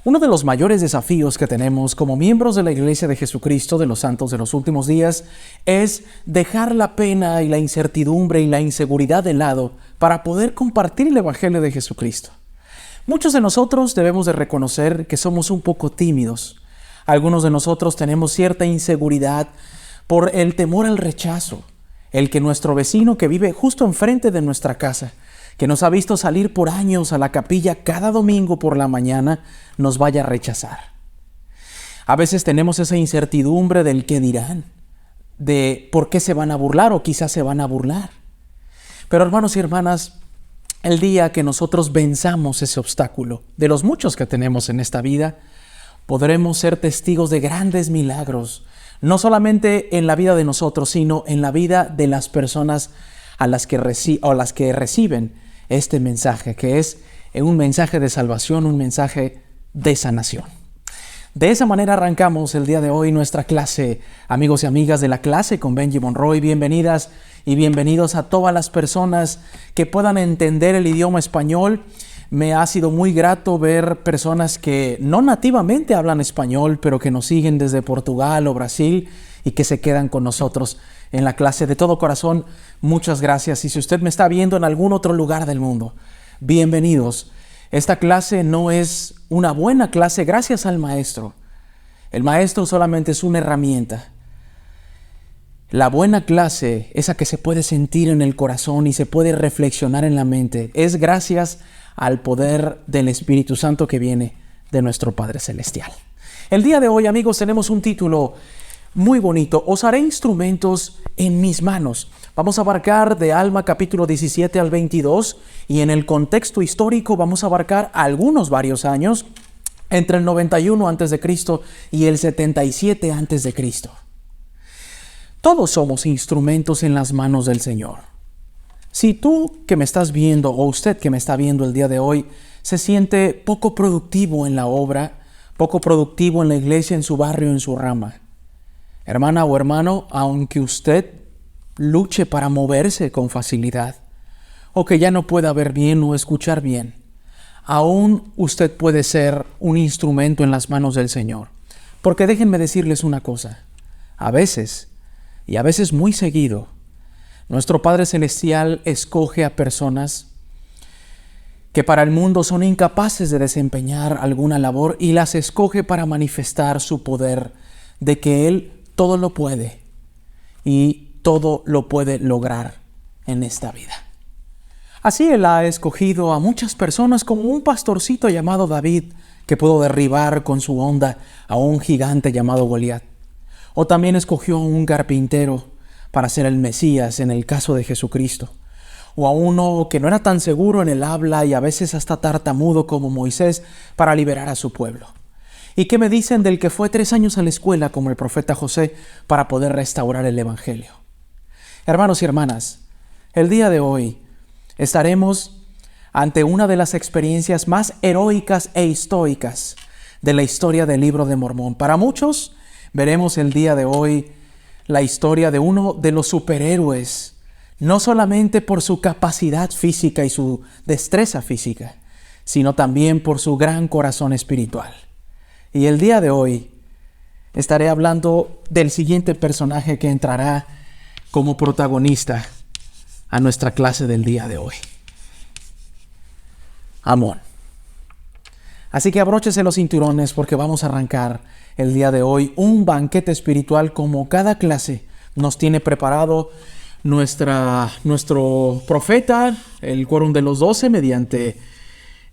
Uno de los mayores desafíos que tenemos como miembros de la Iglesia de Jesucristo de los Santos de los Últimos Días es dejar la pena y la incertidumbre y la inseguridad de lado para poder compartir el Evangelio de Jesucristo. Muchos de nosotros debemos de reconocer que somos un poco tímidos. Algunos de nosotros tenemos cierta inseguridad por el temor al rechazo, el que nuestro vecino que vive justo enfrente de nuestra casa, que nos ha visto salir por años a la capilla cada domingo por la mañana, nos vaya a rechazar. A veces tenemos esa incertidumbre del qué dirán, de por qué se van a burlar o quizás se van a burlar. Pero hermanos y hermanas, el día que nosotros venzamos ese obstáculo, de los muchos que tenemos en esta vida, podremos ser testigos de grandes milagros, no solamente en la vida de nosotros, sino en la vida de las personas a las que reciben este mensaje, que es un mensaje de salvación, un mensaje de sanación. De esa manera arrancamos el día de hoy nuestra clase. Amigos y amigas de la clase con Benji Monroy, bienvenidas y bienvenidos a todas las personas que puedan entender el idioma español. Me ha sido muy grato ver personas que no nativamente hablan español, pero que nos siguen desde Portugal o Brasil y que se quedan con nosotros en la clase. De todo corazón, muchas gracias. Y si usted me está viendo en algún otro lugar del mundo, bienvenidos. Esta clase no es una buena clase gracias al maestro. El maestro solamente es una herramienta. La buena clase, esa que se puede sentir en el corazón y se puede reflexionar en la mente, es gracias al poder del Espíritu Santo que viene de nuestro Padre Celestial. El día de hoy, amigos, tenemos un título muy bonito. Os haré instrumentos en mis manos. Vamos a abarcar de Alma capítulo 17 al 22 y en el contexto histórico vamos a abarcar varios años entre el 91 a.C. y el 77 a.C. Todos somos instrumentos en las manos del Señor. Si tú que me estás viendo o usted que me está viendo el día de hoy se siente poco productivo en la obra, poco productivo en la iglesia, en su barrio, en su rama, hermana o hermano, aunque usted luche para moverse con facilidad, o que ya no pueda ver bien o escuchar bien, aún usted puede ser un instrumento en las manos del Señor. Porque déjenme decirles una cosa, a veces, y a veces muy seguido, nuestro Padre Celestial escoge a personas que para el mundo son incapaces de desempeñar alguna labor y las escoge para manifestar su poder de que Él todo lo puede y todo lo puede lograr en esta vida. Así Él ha escogido a muchas personas como un pastorcito llamado David que pudo derribar con su honda a un gigante llamado Goliat. O también escogió a un carpintero para ser el Mesías en el caso de Jesucristo. O a uno que no era tan seguro en el habla y a veces hasta tartamudo como Moisés para liberar a su pueblo. ¿Y qué me dicen del que fue 3 años a la escuela como el profeta José para poder restaurar el Evangelio? Hermanos y hermanas, el día de hoy estaremos ante una de las experiencias más heroicas e históricas de la historia del Libro de Mormón. Para muchos, veremos el día de hoy la historia de uno de los superhéroes, no solamente por su capacidad física y su destreza física, sino también por su gran corazón espiritual. Y el día de hoy estaré hablando del siguiente personaje que entrará como protagonista a nuestra clase del día de hoy. Amón. Así que abróchese los cinturones porque vamos a arrancar el día de hoy un banquete espiritual como cada clase nos tiene preparado nuestro profeta, el Quórum de los 12, mediante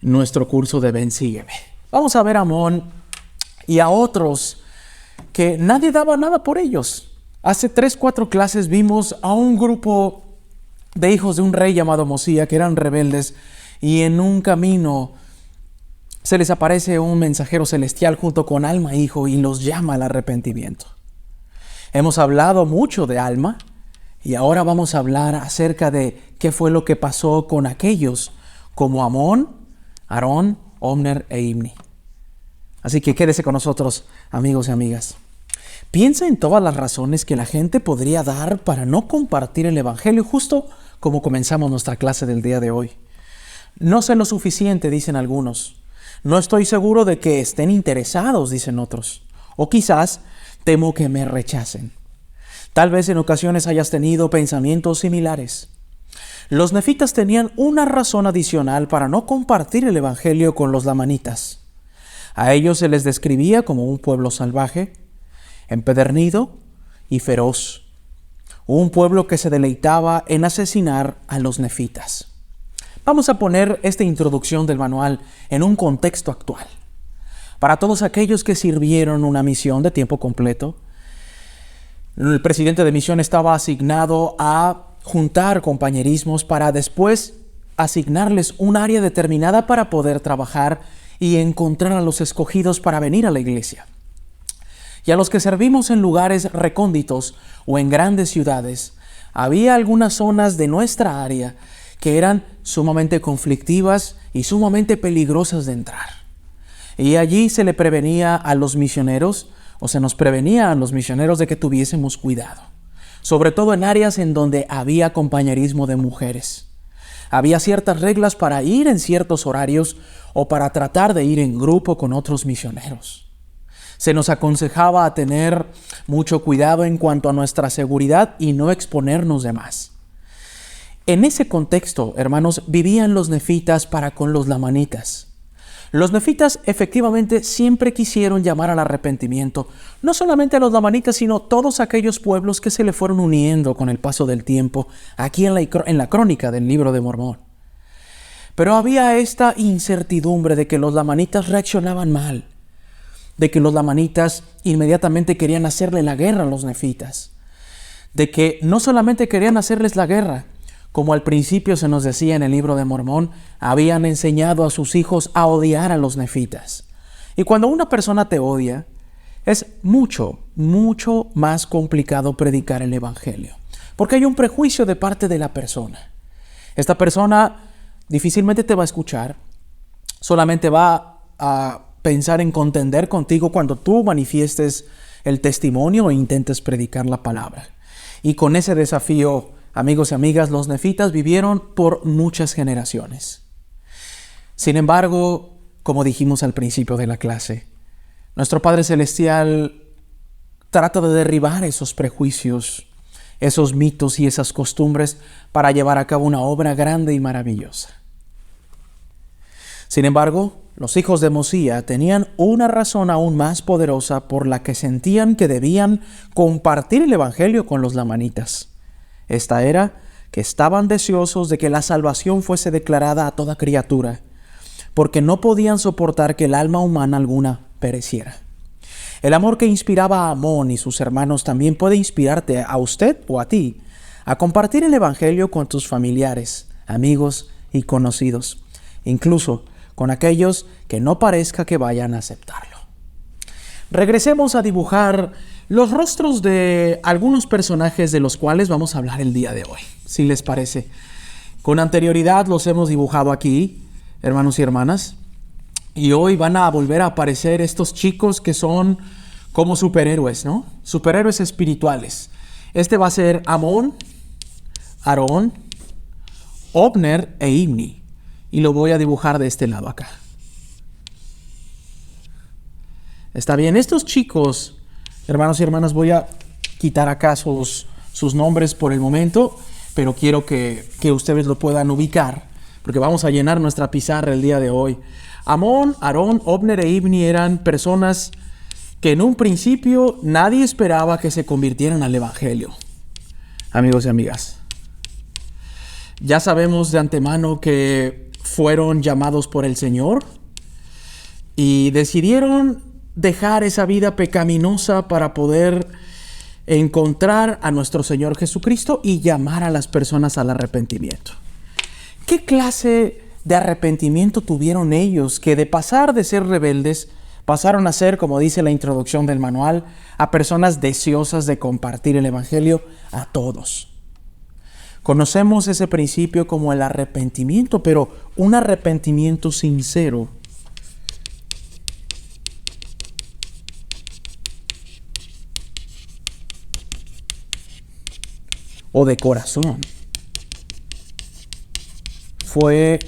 nuestro curso de Ven, Sígueme. Vamos a ver a Amón y a otros que nadie daba nada por ellos. Hace 3-4 clases vimos a un grupo de hijos de un rey llamado Mosía que eran rebeldes y en un camino se les aparece un mensajero celestial junto con Alma e Hijo y los llama al arrepentimiento. Hemos hablado mucho de Alma y ahora vamos a hablar acerca de qué fue lo que pasó con aquellos como Amón, Aarón, Omner e Imni. Así que quédese con nosotros, amigos y amigas. Piensa en todas las razones que la gente podría dar para no compartir el Evangelio, justo como comenzamos nuestra clase del día de hoy. No sé lo suficiente, dicen algunos. No estoy seguro de que estén interesados, dicen otros. O quizás temo que me rechacen. Tal vez en ocasiones hayas tenido pensamientos similares. Los nefitas tenían una razón adicional para no compartir el evangelio con los lamanitas. A ellos se les describía como un pueblo salvaje, empedernido y feroz. Un pueblo que se deleitaba en asesinar a los nefitas. Vamos a poner esta introducción del manual en un contexto actual. Para todos aquellos que sirvieron una misión de tiempo completo, el presidente de misión estaba asignado a juntar compañerismos para después asignarles un área determinada para poder trabajar y encontrar a los escogidos para venir a la iglesia. Y a los que servimos en lugares recónditos o en grandes ciudades, había algunas zonas de nuestra área que eran sumamente conflictivas y sumamente peligrosas de entrar. Y allí se le prevenía a los misioneros, o se nos prevenía a los misioneros de que tuviésemos cuidado. Sobre todo en áreas en donde había compañerismo de mujeres. Había ciertas reglas para ir en ciertos horarios o para tratar de ir en grupo con otros misioneros. Se nos aconsejaba a tener mucho cuidado en cuanto a nuestra seguridad y no exponernos de más. En ese contexto, hermanos, vivían los nefitas para con los lamanitas. Los nefitas efectivamente siempre quisieron llamar al arrepentimiento, no solamente a los lamanitas, sino todos aquellos pueblos que se le fueron uniendo con el paso del tiempo, aquí en la crónica del libro de Mormón. Pero había esta incertidumbre de que los lamanitas reaccionaban mal, de que los lamanitas inmediatamente querían hacerle la guerra a los nefitas, de que no solamente querían hacerles la guerra, como al principio se nos decía en el libro de Mormón, habían enseñado a sus hijos a odiar a los nefitas. Y cuando una persona te odia, es mucho más complicado predicar el evangelio, porque hay un prejuicio de parte de la persona. Esta persona difícilmente te va a escuchar, solamente va a pensar en contender contigo cuando tú manifiestes el testimonio e intentes predicar la palabra. Y con ese desafío, amigos y amigas, los nefitas vivieron por muchas generaciones. Sin embargo, como dijimos al principio de la clase, nuestro Padre Celestial trata de derribar esos prejuicios, esos mitos y esas costumbres para llevar a cabo una obra grande y maravillosa. Sin embargo, los hijos de Mosía tenían una razón aún más poderosa por la que sentían que debían compartir el evangelio con los lamanitas. Esta era que estaban deseosos de que la salvación fuese declarada a toda criatura, porque no podían soportar que el alma humana alguna pereciera. El amor que inspiraba a Amón y sus hermanos también puede inspirarte a usted o a ti a compartir el evangelio con tus familiares, amigos y conocidos, incluso con aquellos que no parezca que vayan a aceptarlo. Regresemos a dibujar los rostros de algunos personajes de los cuales vamos a hablar el día de hoy, si les parece. Con anterioridad los hemos dibujado aquí, hermanos y hermanas, y hoy van a volver a aparecer estos chicos que son como superhéroes, ¿no? Superhéroes espirituales. Este va a ser Amón, Aarón, Obner e Ibni. Y lo voy a dibujar de este lado acá. Está bien, estos chicos, hermanos y hermanas, voy a quitar acá sus nombres por el momento, pero quiero que ustedes lo puedan ubicar, porque vamos a llenar nuestra pizarra el día de hoy. Amón, Aarón, Obner e Ibni eran personas que en un principio nadie esperaba que se convirtieran al evangelio. Amigos y amigas, ya sabemos de antemano que fueron llamados por el Señor y decidieron dejar esa vida pecaminosa para poder encontrar a nuestro Señor Jesucristo y llamar a las personas al arrepentimiento. ¿Qué clase de arrepentimiento tuvieron ellos que de pasar de ser rebeldes pasaron a ser, como dice la introducción del manual, a personas deseosas de compartir el evangelio a todos? Conocemos ese principio como el arrepentimiento, pero un arrepentimiento sincero. O de corazón. Fue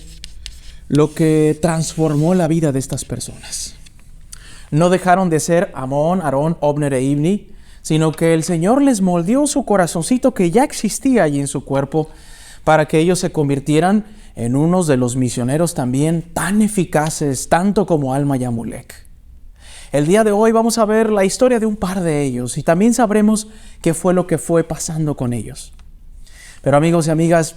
lo que transformó la vida de estas personas. No dejaron de ser Amón, Aarón, Obner e Ibni, sino que el Señor les moldeó su corazoncito que ya existía allí en su cuerpo para que ellos se convirtieran en unos de los misioneros también tan eficaces, tanto como Alma y Amulek. El día de hoy vamos a ver la historia de un par de ellos y también sabremos qué fue lo que fue pasando con ellos. Pero amigos y amigas,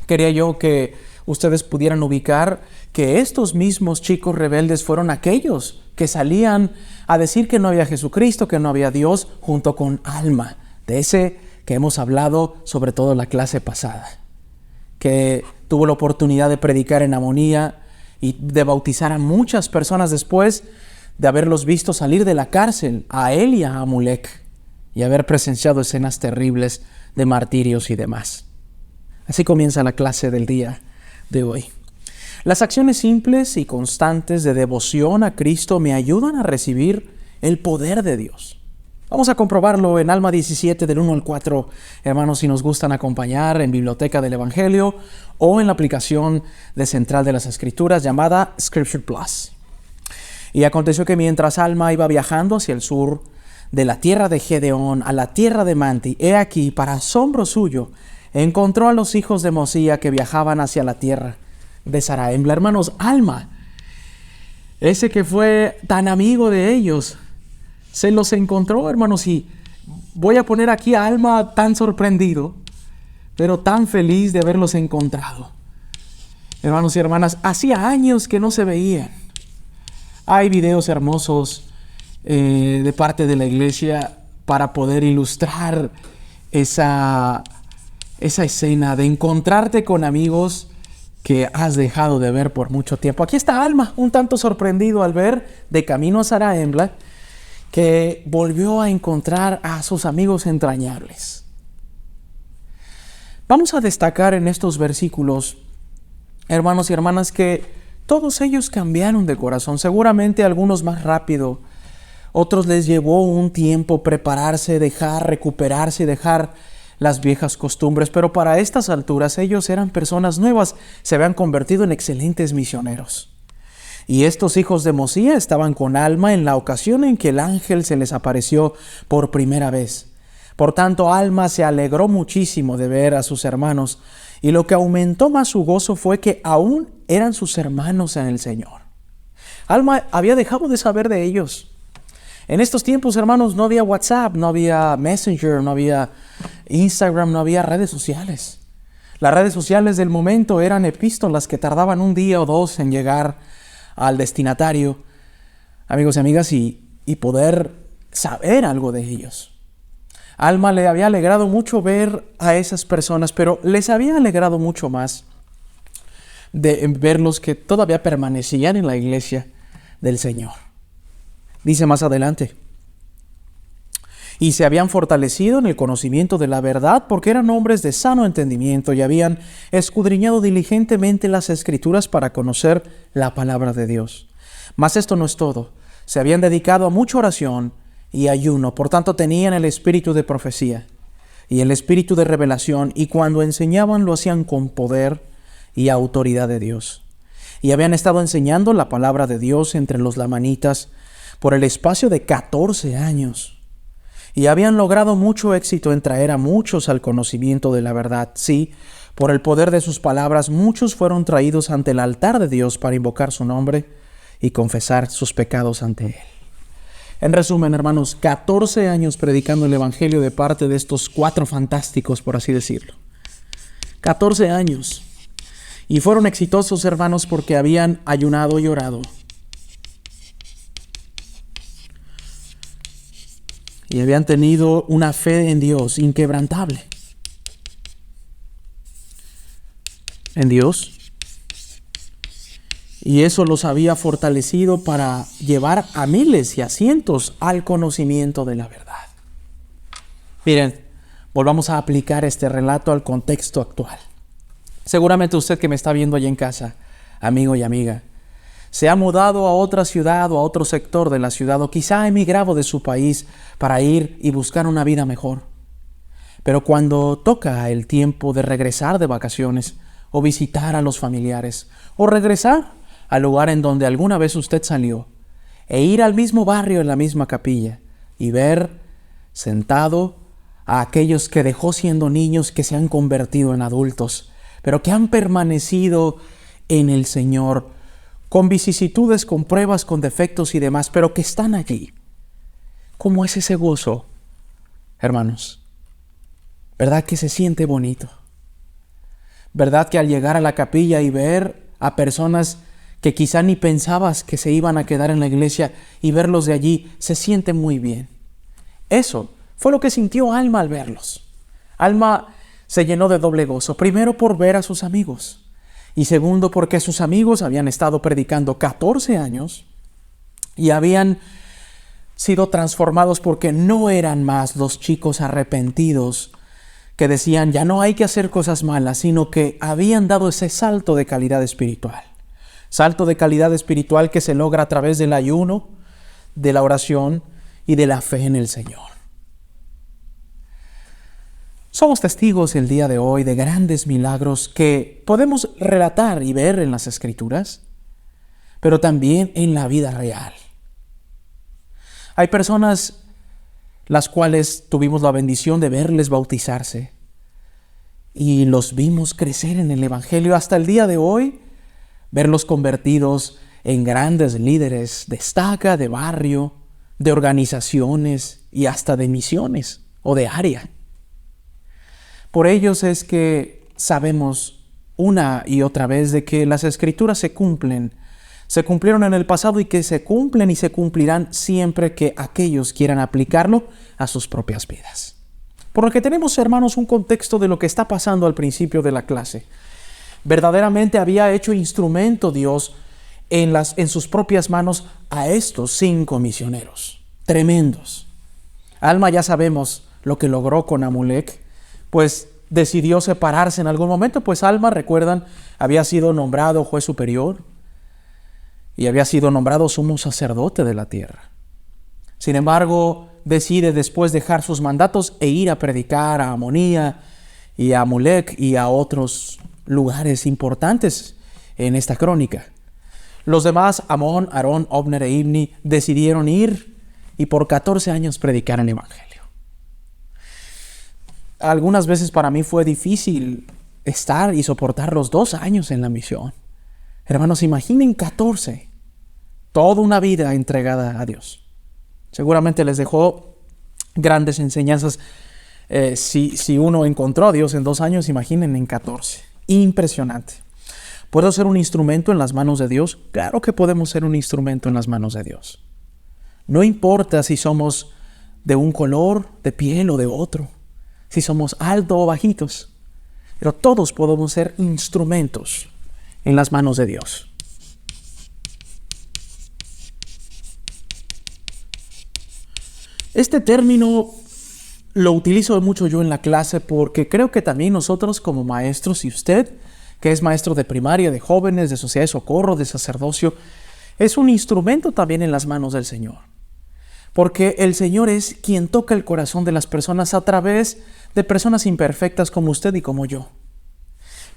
quería yo que ustedes pudieran ubicar que estos mismos chicos rebeldes fueron aquellos que salían a decir que no había Jesucristo, que no había Dios, junto con Alma, de ese que hemos hablado sobre todo en la clase pasada, que tuvo la oportunidad de predicar en Amonía y de bautizar a muchas personas después de haberlos visto salir de la cárcel, a él y a Amulek, y haber presenciado escenas terribles de martirios y demás. Así comienza la clase del día de hoy. Las acciones simples y constantes de devoción a Cristo me ayudan a recibir el poder de Dios. Vamos a comprobarlo en Alma 17 del 1 al 4, hermanos, si nos gustan acompañar en Biblioteca del Evangelio o en la aplicación de Central de las Escrituras llamada Scripture Plus. Y aconteció que mientras Alma iba viajando hacia el sur, de la tierra de Gedeón a la tierra de Manti, he aquí, para asombro suyo, encontró a los hijos de Mosía que viajaban hacia la tierra de Zaraembla. Hermanos, Alma, ese que fue tan amigo de ellos, se los encontró, hermanos, y voy a poner aquí a Alma tan sorprendido, pero tan feliz de haberlos encontrado. Hermanos y hermanas, hacía años que no se veían. Hay videos hermosos de parte de la iglesia para poder ilustrar esa escena de encontrarte con amigos que has dejado de ver por mucho tiempo. Aquí está Alma, un tanto sorprendido al ver de camino a Zaraembla que volvió a encontrar a sus amigos entrañables. Vamos a destacar en estos versículos, hermanos y hermanas, que todos ellos cambiaron de corazón, seguramente algunos más rápido, otros les llevó un tiempo prepararse, recuperarse y dejar las viejas costumbres, pero para estas alturas ellos eran personas nuevas, se habían convertido en excelentes misioneros. Y estos hijos de Mosía estaban con Alma en la ocasión en que el ángel se les apareció por primera vez. Por tanto, Alma se alegró muchísimo de ver a sus hermanos, y lo que aumentó más su gozo fue que aún eran sus hermanos en el Señor. Alma había dejado de saber de ellos. En estos tiempos, hermanos, no había WhatsApp, no había Messenger, no había Instagram, no había redes sociales. Las redes sociales del momento eran epístolas que tardaban un día o dos en llegar al destinatario, amigos y amigas, y poder saber algo de ellos. Alma le había alegrado mucho ver a esas personas, pero les había alegrado mucho más de verlos que todavía permanecían en la iglesia del Señor. Dice más adelante: y se habían fortalecido en el conocimiento de la verdad porque eran hombres de sano entendimiento y habían escudriñado diligentemente las Escrituras para conocer la palabra de Dios. Mas esto no es todo. Se habían dedicado a mucha oración y ayuno, por tanto tenían el espíritu de profecía y el espíritu de revelación, y cuando enseñaban lo hacían con poder y autoridad de Dios. Y habían estado enseñando la palabra de Dios entre los lamanitas por el espacio de 14 años. Y habían logrado mucho éxito en traer a muchos al conocimiento de la verdad. Sí, por el poder de sus palabras, muchos fueron traídos ante el altar de Dios para invocar su nombre y confesar sus pecados ante Él. En resumen, hermanos, 14 años predicando el Evangelio de parte de estos 4 fantásticos, por así decirlo. 14 años. Y fueron exitosos, hermanos, porque habían ayunado y orado. Y habían tenido una fe en Dios inquebrantable. En Dios. Y eso los había fortalecido para llevar a miles y a cientos al conocimiento de la verdad. Miren, volvamos a aplicar este relato al contexto actual. Seguramente usted que me está viendo allá en casa, amigo y amiga, se ha mudado a otra ciudad o a otro sector de la ciudad, o quizá ha emigrado de su país para ir y buscar una vida mejor. Pero cuando toca el tiempo de regresar de vacaciones, o visitar a los familiares, o regresar al lugar en donde alguna vez usted salió, e ir al mismo barrio en la misma capilla y ver sentado a aquellos que dejó siendo niños, que se han convertido en adultos, pero que han permanecido en el Señor, con vicisitudes, con pruebas, con defectos y demás, pero que están allí. ¿Cómo es ese gozo, hermanos? ¿Verdad que se siente bonito? ¿Verdad que al llegar a la capilla y ver a personas que quizá ni pensabas que se iban a quedar en la iglesia y verlos de allí, se siente muy bien? Eso fue lo que sintió Alma al verlos. Alma se llenó de doble gozo. Primero por ver a sus amigos. Y segundo porque sus amigos habían estado predicando 14 años y habían sido transformados porque no eran más los chicos arrepentidos que decían ya no hay que hacer cosas malas, sino que habían dado ese salto de calidad espiritual. Salto de calidad espiritual que se logra a través del ayuno, de la oración y de la fe en el Señor. Somos testigos el día de hoy de grandes milagros que podemos relatar y ver en las Escrituras, pero también en la vida real. Hay personas las cuales tuvimos la bendición de verles bautizarse y los vimos crecer en el Evangelio hasta el día de hoy, verlos convertidos en grandes líderes de estaca, de barrio, de organizaciones y hasta de misiones o de área. Por ellos es que sabemos una y otra vez de que las Escrituras se cumplieron en el pasado y que se cumplen y se cumplirán siempre que aquellos quieran aplicarlo a sus propias vidas. Por lo que tenemos, hermanos, un contexto de lo que está pasando al principio de la clase. Verdaderamente había hecho instrumento Dios en sus propias manos a estos 5 misioneros. Tremendos. Alma ya sabemos lo que logró con Amulek, pues decidió separarse en algún momento, pues Alma, recuerdan, había sido nombrado juez superior y había sido nombrado sumo sacerdote de la tierra. Sin embargo, decide después dejar sus mandatos e ir a predicar a Amonía y a Amulek y a otros lugares importantes en esta crónica. Los demás, Amón, Aarón, Obner e Ibni, decidieron ir y por 14 años predicar el Evangelio. Algunas veces para mí fue difícil estar y soportar los 2 años en la misión. Hermanos, imaginen 14, toda una vida entregada a Dios. Seguramente les dejó grandes enseñanzas. Si uno encontró a Dios en 2 años, imaginen en 14. Impresionante. ¿Puedo ser un instrumento en las manos de Dios? Claro que podemos ser un instrumento en las manos de Dios. No importa si somos de un color de piel o de otro, si somos altos o bajitos, pero todos podemos ser instrumentos en las manos de Dios. Este término lo utilizo mucho yo en la clase porque creo que también nosotros como maestros, y usted que es maestro de primaria, de jóvenes, de sociedad de socorro, de sacerdocio, es un instrumento también en las manos del Señor. Porque el Señor es quien toca el corazón de las personas a través de personas imperfectas como usted y como yo.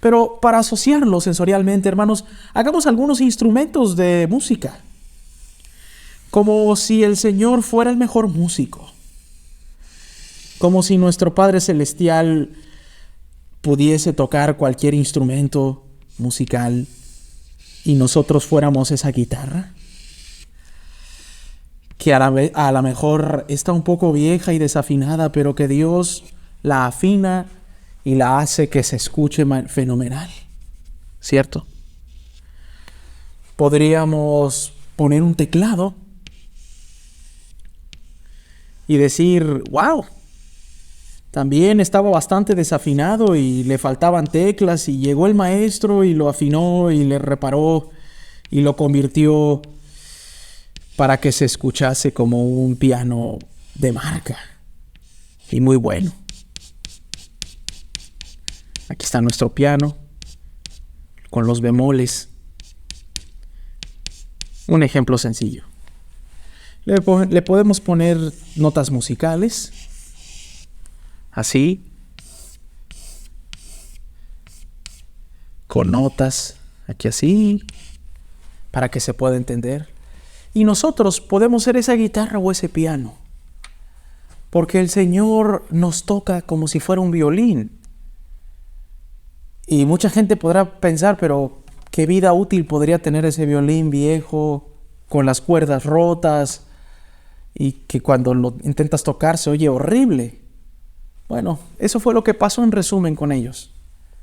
Pero para asociarlo sensorialmente, hermanos, hagamos algunos instrumentos de música. Como si el Señor fuera el mejor músico. Como si nuestro Padre Celestial pudiese tocar cualquier instrumento musical y nosotros fuéramos esa guitarra que a lo mejor está un poco vieja y desafinada, pero que Dios la afina y la hace que se escuche fenomenal, ¿cierto? Podríamos poner un teclado y decir, wow, también estaba bastante desafinado y le faltaban teclas y llegó el maestro y lo afinó y le reparó y lo convirtió para que se escuchase como un piano de marca y muy bueno. Aquí está nuestro piano con los bemoles. Un ejemplo sencillo. Le podemos poner notas musicales. Así. con notas, aquí así, para que se pueda entender. Y nosotros podemos ser esa guitarra o ese piano, porque el Señor nos toca como si fuera un violín. Y mucha gente podrá pensar, pero ¿qué vida útil podría tener ese violín viejo, con las cuerdas rotas, y que cuando lo intentas tocar se oye horrible? Bueno, eso fue lo que pasó en resumen con ellos.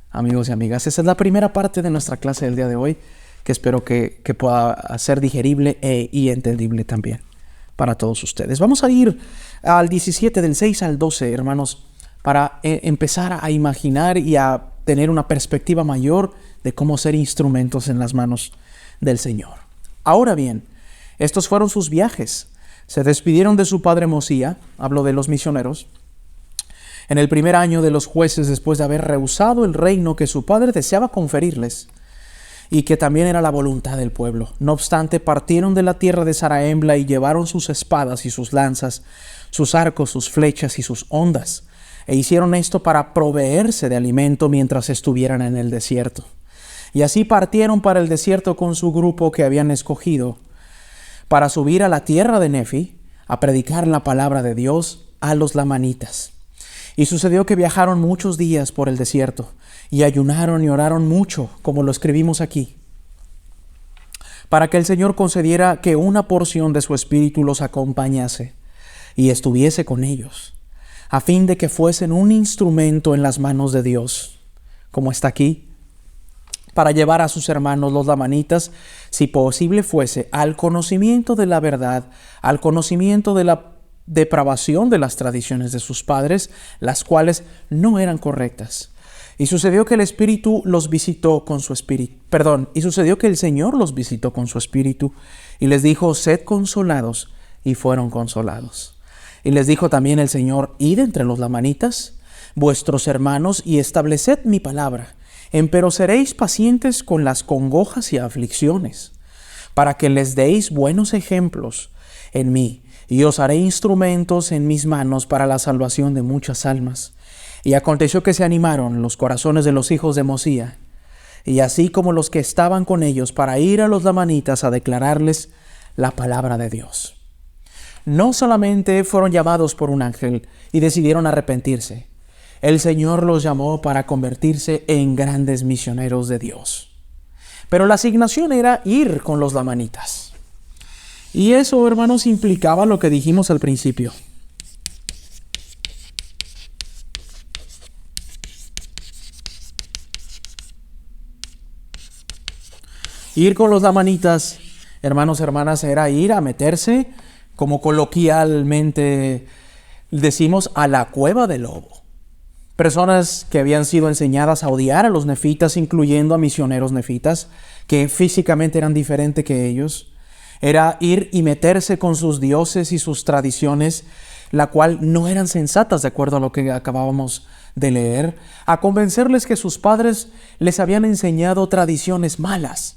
Amigos y amigas, esa es la primera parte de nuestra clase del día de hoy, que espero que pueda ser digerible y entendible también para todos ustedes. Vamos a ir al 17, del 6 al 12, hermanos, para empezar a imaginar y a tener una perspectiva mayor de cómo ser instrumentos en las manos del Señor. Ahora bien, estos fueron sus viajes. Se despidieron de su padre Mosía, hablo de los misioneros, en el primer año de los jueces, después de haber rehusado el reino que su padre deseaba conferirles, y que también era la voluntad del pueblo. No obstante, partieron de la tierra de Zarahemla y llevaron sus espadas y sus lanzas, sus arcos, sus flechas y sus hondas, e hicieron esto para proveerse de alimento mientras estuvieran en el desierto. Y así partieron para el desierto con su grupo que habían escogido, para subir a la tierra de Nefi, a predicar la palabra de Dios a los lamanitas. Y sucedió que viajaron muchos días por el desierto, y ayunaron y oraron mucho, como lo escribimos aquí, para que el Señor concediera que una porción de su espíritu los acompañase y estuviese con ellos, a fin de que fuesen un instrumento en las manos de Dios, como está aquí, para llevar a sus hermanos los lamanitas, si posible fuese, al conocimiento de la verdad, al conocimiento de la depravación de las tradiciones de sus padres, las cuales no eran correctas. Y sucedió que el Espíritu los visitó con su espíritu. Y sucedió que el Señor los visitó con su espíritu y les dijo: sed consolados, y fueron consolados. Y les dijo también el Señor: id entre los lamanitas, vuestros hermanos, y estableced mi palabra. Empero seréis pacientes con las congojas y aflicciones, para que les deis buenos ejemplos en mí, y os haré instrumentos en mis manos para la salvación de muchas almas. Y aconteció que se animaron los corazones de los hijos de Mosía, y así como los que estaban con ellos, para ir a los lamanitas a declararles la palabra de Dios. No solamente fueron llamados por un ángel y decidieron arrepentirse. El Señor los llamó para convertirse en grandes misioneros de Dios. Pero la asignación era ir con los lamanitas. Y eso, hermanos, implicaba lo que dijimos al principio. Ir con los lamanitas, hermanos, hermanas, era ir a meterse, como coloquialmente decimos, a la cueva del lobo. Personas que habían sido enseñadas a odiar a los nefitas, incluyendo a misioneros nefitas, que físicamente eran diferentes que ellos. Era ir y meterse con sus dioses y sus tradiciones, la cual no eran sensatas, de acuerdo a lo que acabábamos de leer, a convencerles que sus padres les habían enseñado tradiciones malas.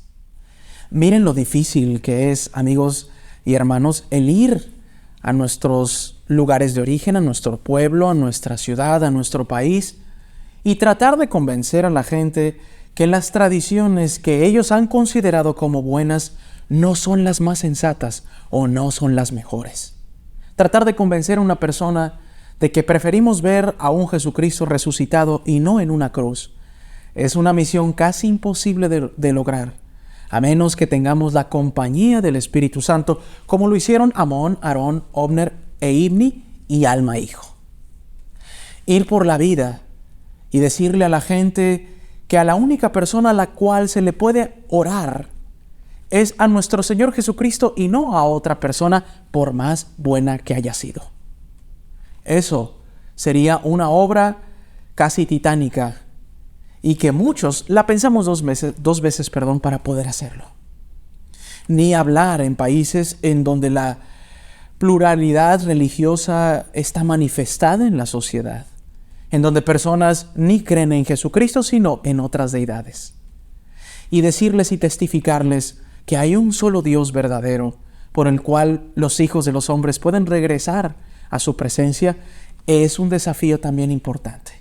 Miren lo difícil que es, amigos y hermanos, el ir a nuestros lugares de origen, a nuestro pueblo, a nuestra ciudad, a nuestro país, y tratar de convencer a la gente que las tradiciones que ellos han considerado como buenas no son las más sensatas o no son las mejores. Tratar de convencer a una persona de que preferimos ver a un Jesucristo resucitado y no en una cruz es una misión casi imposible de lograr, a menos que tengamos la compañía del Espíritu Santo, como lo hicieron Amón, Aarón, Obner e Ibni y Alma hijo. Ir por la vida y decirle a la gente que a la única persona a la cual se le puede orar es a nuestro Señor Jesucristo y no a otra persona, por más buena que haya sido. Eso sería una obra casi titánica, y que muchos la pensamos dos veces para poder hacerlo. Ni hablar en países en donde la pluralidad religiosa está manifestada en la sociedad, en donde personas ni creen en Jesucristo, sino en otras deidades. Y decirles y testificarles que hay un solo Dios verdadero, por el cual los hijos de los hombres pueden regresar a su presencia, es un desafío también importante.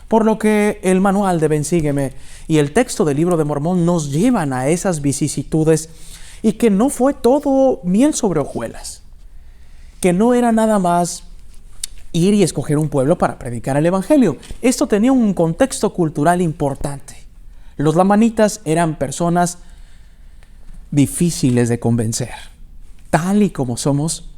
Por lo que el manual de Ven Sígueme y el texto del Libro de Mormón nos llevan a esas vicisitudes, y que no fue todo miel sobre hojuelas, que no era nada más ir y escoger un pueblo para predicar el Evangelio. Esto tenía un contexto cultural importante. Los lamanitas eran personas difíciles de convencer, tal y como somos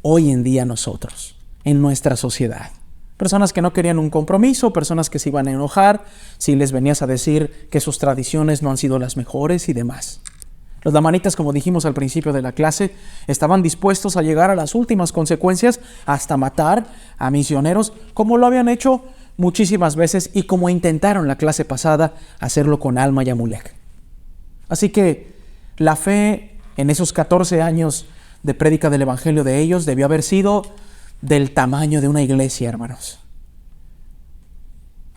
hoy en día nosotros, en nuestra sociedad. Personas que no querían un compromiso, personas que se iban a enojar si les venías a decir que sus tradiciones no han sido las mejores y demás. Los lamanitas, como dijimos al principio de la clase, estaban dispuestos a llegar a las últimas consecuencias, hasta matar a misioneros, como lo habían hecho muchísimas veces y como intentaron la clase pasada hacerlo con Alma y Amulek. Así que la fe en esos 14 años de prédica del Evangelio de ellos debió haber sido del tamaño de una iglesia, hermanos.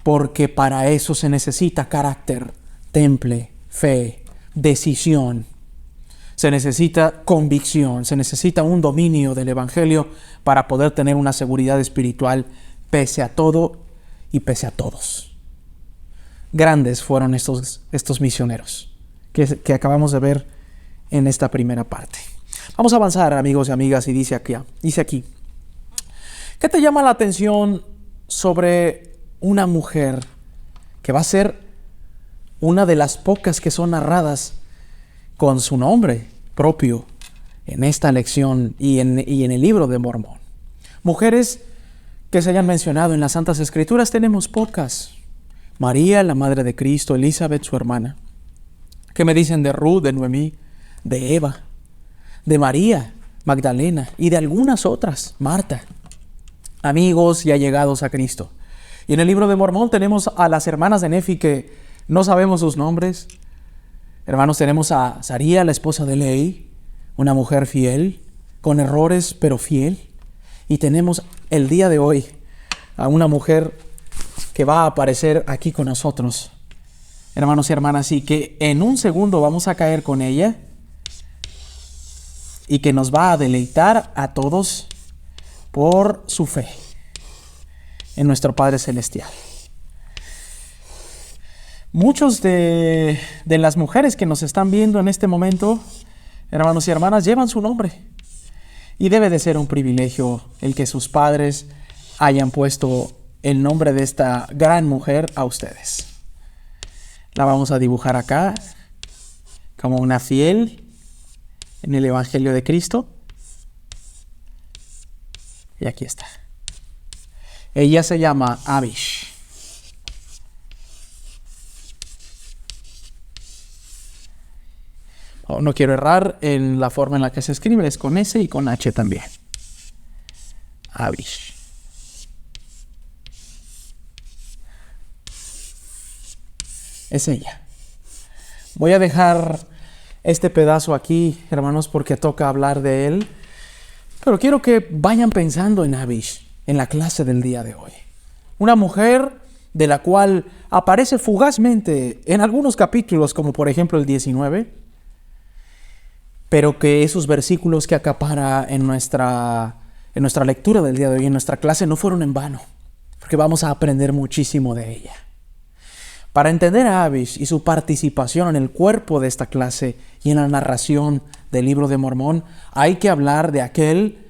Porque para eso se necesita carácter, temple, fe, decisión. Se necesita convicción, se necesita un dominio del Evangelio para poder tener una seguridad espiritual pese a todo y pese a todos. Grandes fueron estos misioneros que acabamos de ver en esta primera parte. Vamos a avanzar, amigos y amigas, y dice aquí, ¿qué te llama la atención sobre una mujer que va a ser una de las pocas que son narradas con su nombre propio en esta lección y en el Libro de Mormón? Mujeres que se hayan mencionado en las Santas Escrituras tenemos pocas. María, la madre de Cristo; Elizabeth, su hermana. ¿Qué me dicen de Ruth, de Noemí, de Eva, de María Magdalena y de algunas otras? Marta. Amigos y allegados a Cristo. Y en el Libro de Mormón tenemos a las hermanas de Nefi, que no sabemos sus nombres. Hermanos, tenemos a Saría, la esposa de Lei, una mujer fiel, con errores pero fiel. Y tenemos el día de hoy a una mujer que va a aparecer aquí con nosotros, hermanos y hermanas, y que en un segundo vamos a caer con ella y que nos va a deleitar a todos por su fe en nuestro Padre Celestial. Muchos de las mujeres que nos están viendo en este momento, hermanos y hermanas, llevan su nombre. Y debe de ser un privilegio el que sus padres hayan puesto el nombre de esta gran mujer a ustedes. La vamos a dibujar acá como una fiel en el Evangelio de Cristo. Y aquí está. Ella se llama Abish. No quiero errar en la forma en la que se escribe, es con S y con H también. Abish. Es ella. Voy a dejar este pedazo aquí, hermanos, porque toca hablar de él. Pero quiero que vayan pensando en Abish en la clase del día de hoy. Una mujer de la cual aparece fugazmente en algunos capítulos, como por ejemplo el 19, pero que esos versículos que acapara en nuestra lectura del día de hoy, en nuestra clase, no fueron en vano, porque vamos a aprender muchísimo de ella. Para entender a Abish y su participación en el cuerpo de esta clase y en la narración del Libro de Mormón, hay que hablar de aquel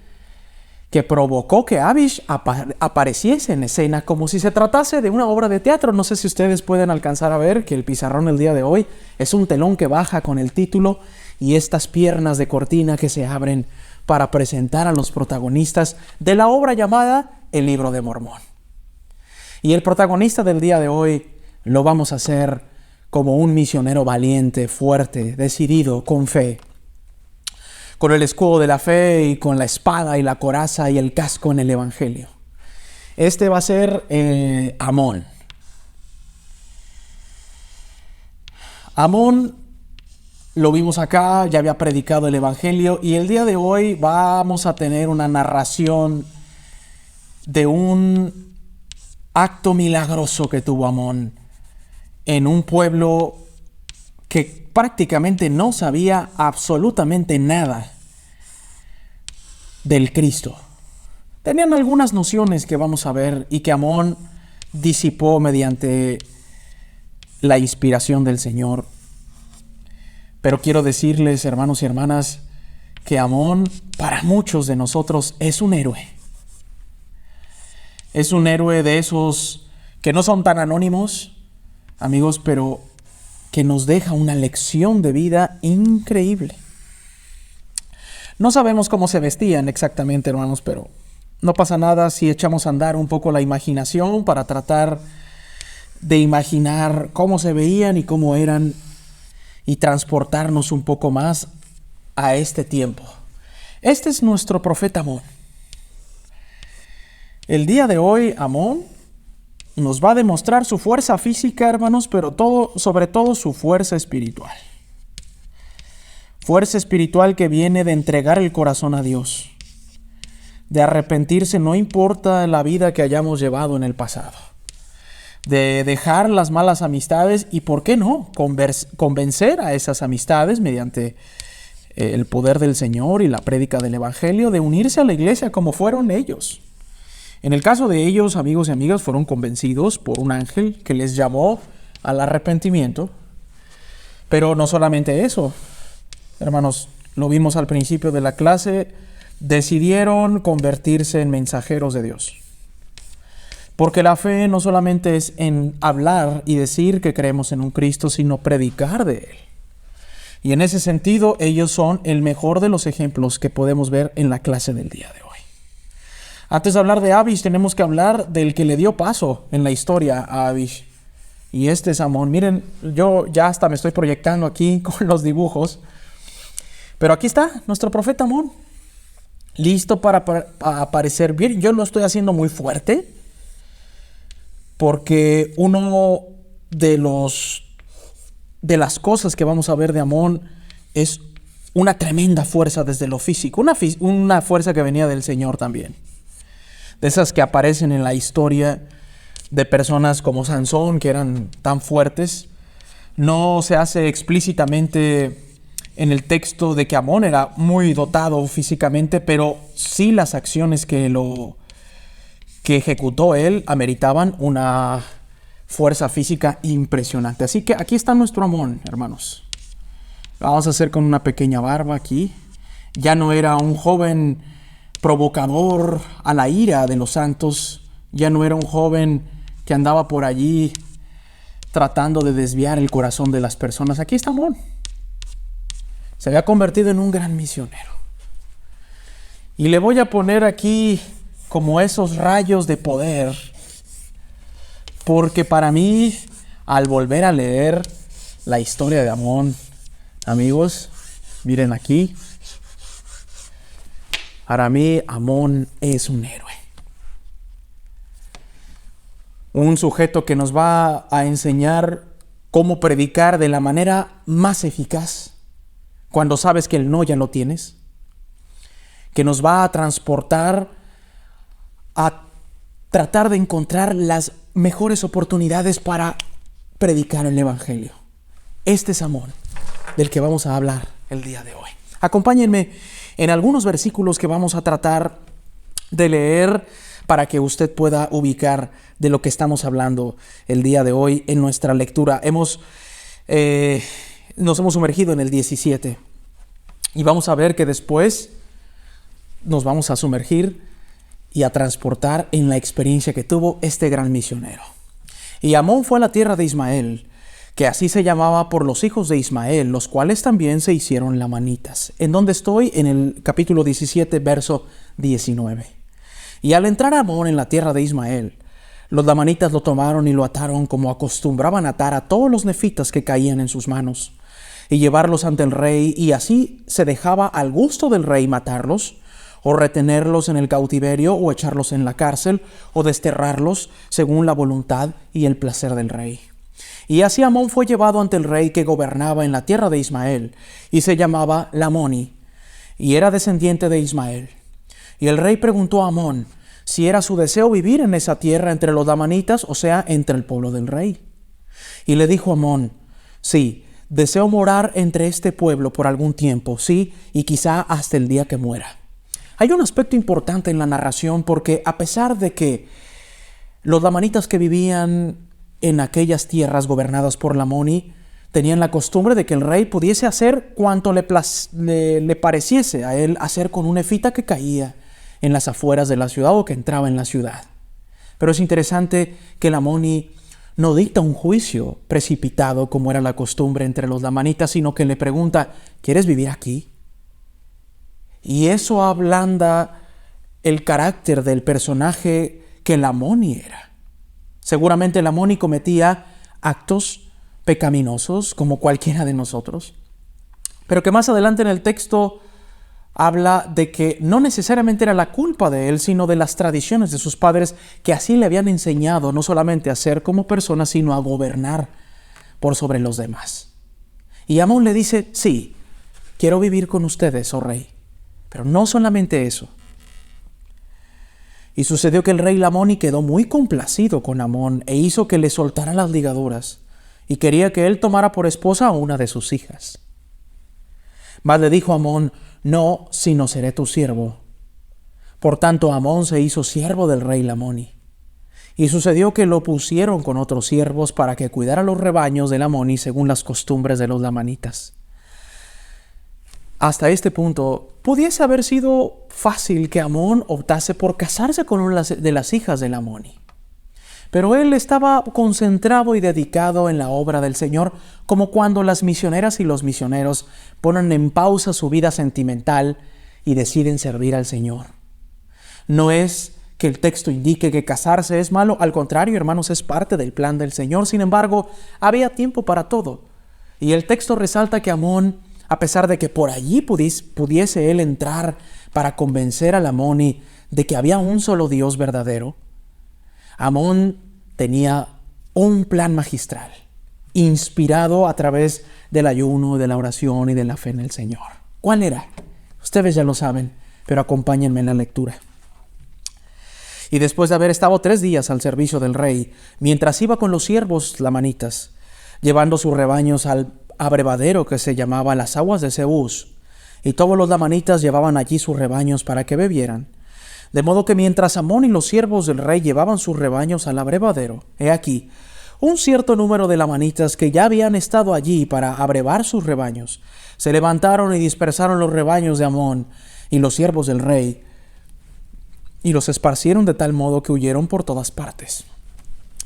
que provocó que Abish apareciese en escena como si se tratase de una obra de teatro. No sé si ustedes pueden alcanzar a ver que el pizarrón el día de hoy es un telón que baja con el título y estas piernas de cortina que se abren para presentar a los protagonistas de la obra llamada El Libro de Mormón. Y el protagonista del día de hoy lo vamos a hacer como un misionero valiente, fuerte, decidido, con fe, con el escudo de la fe y con la espada y la coraza y el casco en el Evangelio. Este va a ser Amón. Amón lo vimos acá, ya había predicado el Evangelio, y el día de hoy vamos a tener una narración de un acto milagroso que tuvo Amón en un pueblo que prácticamente no sabía absolutamente nada del Cristo. Tenían algunas nociones que vamos a ver y que Amón disipó mediante la inspiración del Señor. Pero quiero decirles, hermanos y hermanas, que Amón para muchos de nosotros es un héroe. Es un héroe de esos que no son tan anónimos, amigos, pero que nos deja una lección de vida increíble. No sabemos cómo se vestían exactamente, hermanos, pero no pasa nada si echamos a andar un poco la imaginación para tratar de imaginar cómo se veían y cómo eran y transportarnos un poco más a este tiempo. Este es nuestro profeta Amón. El día de hoy, Amón nos va a demostrar su fuerza física, hermanos, pero sobre todo su fuerza espiritual. Fuerza espiritual que viene de entregar el corazón a Dios, de arrepentirse, no importa la vida que hayamos llevado en el pasado, de dejar las malas amistades y, ¿por qué no?, convencer a esas amistades mediante el poder del Señor y la prédica del Evangelio, de unirse a la iglesia como fueron ellos. En el caso de ellos, amigos y amigas, fueron convencidos por un ángel que les llamó al arrepentimiento. Pero no solamente eso, hermanos, lo vimos al principio de la clase, decidieron convertirse en mensajeros de Dios. Porque la fe no solamente es en hablar y decir que creemos en un Cristo, sino predicar de Él. Y en ese sentido, ellos son el mejor de los ejemplos que podemos ver en la clase del día de hoy. Antes de hablar de Abish, tenemos que hablar del que le dio paso en la historia a Abish. Y este es Amón. Miren, yo ya hasta me estoy proyectando aquí con los dibujos. Pero aquí está nuestro profeta Amón, listo para aparecer bien. Yo lo estoy haciendo muy fuerte, porque uno de las cosas que vamos a ver de Amón es una tremenda fuerza desde lo físico, una fuerza que venía del Señor también. De esas que aparecen en la historia de personas como Sansón, que eran tan fuertes. No se hace explícitamente en el texto de que Amón era muy dotado físicamente, pero sí las acciones que ejecutó él ameritaban una fuerza física impresionante. Así que aquí está nuestro Amón, hermanos. Lo vamos a hacer con una pequeña barba aquí. Ya no era un joven provocador a la ira de los santos. Ya no era un joven que andaba por allí tratando de desviar el corazón de las personas. Aquí está Amón. Se había convertido en un gran misionero. Y le voy a poner aquí como esos rayos de poder, porque para mí, al volver a leer la historia de Amón, amigos, miren aquí, para mí Amón es un héroe. Un sujeto que nos va a enseñar cómo predicar de la manera más eficaz cuando sabes que el no ya lo tienes, que nos va a transportar a tratar de encontrar las mejores oportunidades para predicar el Evangelio. Este es Amón, del que vamos a hablar el día de hoy. Acompáñenme en algunos versículos que vamos a tratar de leer para que usted pueda ubicar de lo que estamos hablando el día de hoy en nuestra lectura. Nos hemos sumergido en el 17 y vamos a ver que después nos vamos a sumergir y a transportar en la experiencia que tuvo este gran misionero. Y Amón fue a la tierra de Ismael, que así se llamaba por los hijos de Ismael, los cuales también se hicieron lamanitas. En donde estoy, en el capítulo 17, verso 19. Y al entrar Amón en la tierra de Ismael, los lamanitas lo tomaron y lo ataron como acostumbraban atar a todos los nefitas que caían en sus manos, y llevarlos ante el rey, y así se dejaba al gusto del rey matarlos, o retenerlos en el cautiverio, o echarlos en la cárcel, o desterrarlos según la voluntad y el placer del rey. Y así Amón fue llevado ante el rey que gobernaba en la tierra de Ismael, y se llamaba Lamoni, y era descendiente de Ismael. Y el rey preguntó a Amón si era su deseo vivir en esa tierra entre los lamanitas, o sea, entre el pueblo del rey. Y le dijo Amón: sí, deseo morar entre este pueblo por algún tiempo, sí, y quizá hasta el día que muera. Hay un aspecto importante en la narración, porque a pesar de que Los lamanitas que vivían en aquellas tierras gobernadas por Lamoni tenían la costumbre de que el rey pudiese hacer cuanto le pareciese a él hacer con una efita que caía en las afueras de la ciudad o que entraba en la ciudad. Pero es interesante que Lamoni no dicta un juicio precipitado como era la costumbre entre los lamanitas, sino que le pregunta: ¿quieres vivir aquí? Y eso ablanda el carácter del personaje que Lamoni era. Seguramente Lamoni cometía actos pecaminosos como cualquiera de nosotros, pero que más adelante en el texto habla de que no necesariamente era la culpa de él, sino de las tradiciones de sus padres, que así le habían enseñado no solamente a ser como persona, sino a gobernar por sobre los demás. Y Amón le dice: sí, quiero vivir con ustedes, oh rey. Pero no solamente eso. Y sucedió que el rey Lamoni quedó muy complacido con Amón e hizo que le soltara las ligaduras, y quería que él tomara por esposa a una de sus hijas. Mas le dijo Amón: no, sino seré tu siervo. Por tanto, Amón se hizo siervo del rey Lamoni. Y sucedió que lo pusieron con otros siervos para que cuidara los rebaños de Lamoni según las costumbres de los lamanitas. Hasta este punto, pudiese haber sido fácil que Amón optase por casarse con una de las hijas de Lamoni. Pero él estaba concentrado y dedicado en la obra del Señor, como cuando las misioneras y los misioneros ponen en pausa su vida sentimental y deciden servir al Señor. No es que el texto indique que casarse es malo, al contrario, hermanos, es parte del plan del Señor. Sin embargo, había tiempo para todo. Y el texto resalta que Amón, a pesar de que por allí pudiese él entrar para convencer a Lamoni de que había un solo Dios verdadero, Amón tenía un plan magistral, inspirado a través del ayuno, de la oración y de la fe en el Señor. ¿Cuál era? Ustedes ya lo saben, pero acompáñenme en la lectura. Y después de haber estado 3 días al servicio del rey, mientras iba con los siervos lamanitas, llevando sus rebaños al abrevadero que se llamaba las aguas de Zeús, y todos los lamanitas llevaban allí sus rebaños para que bebieran. De modo que mientras Amón y los siervos del rey llevaban sus rebaños al abrevadero, he aquí, un cierto número de lamanitas que ya habían estado allí para abrevar sus rebaños, se levantaron y dispersaron los rebaños de Amón y los siervos del rey, y los esparcieron de tal modo que huyeron por todas partes.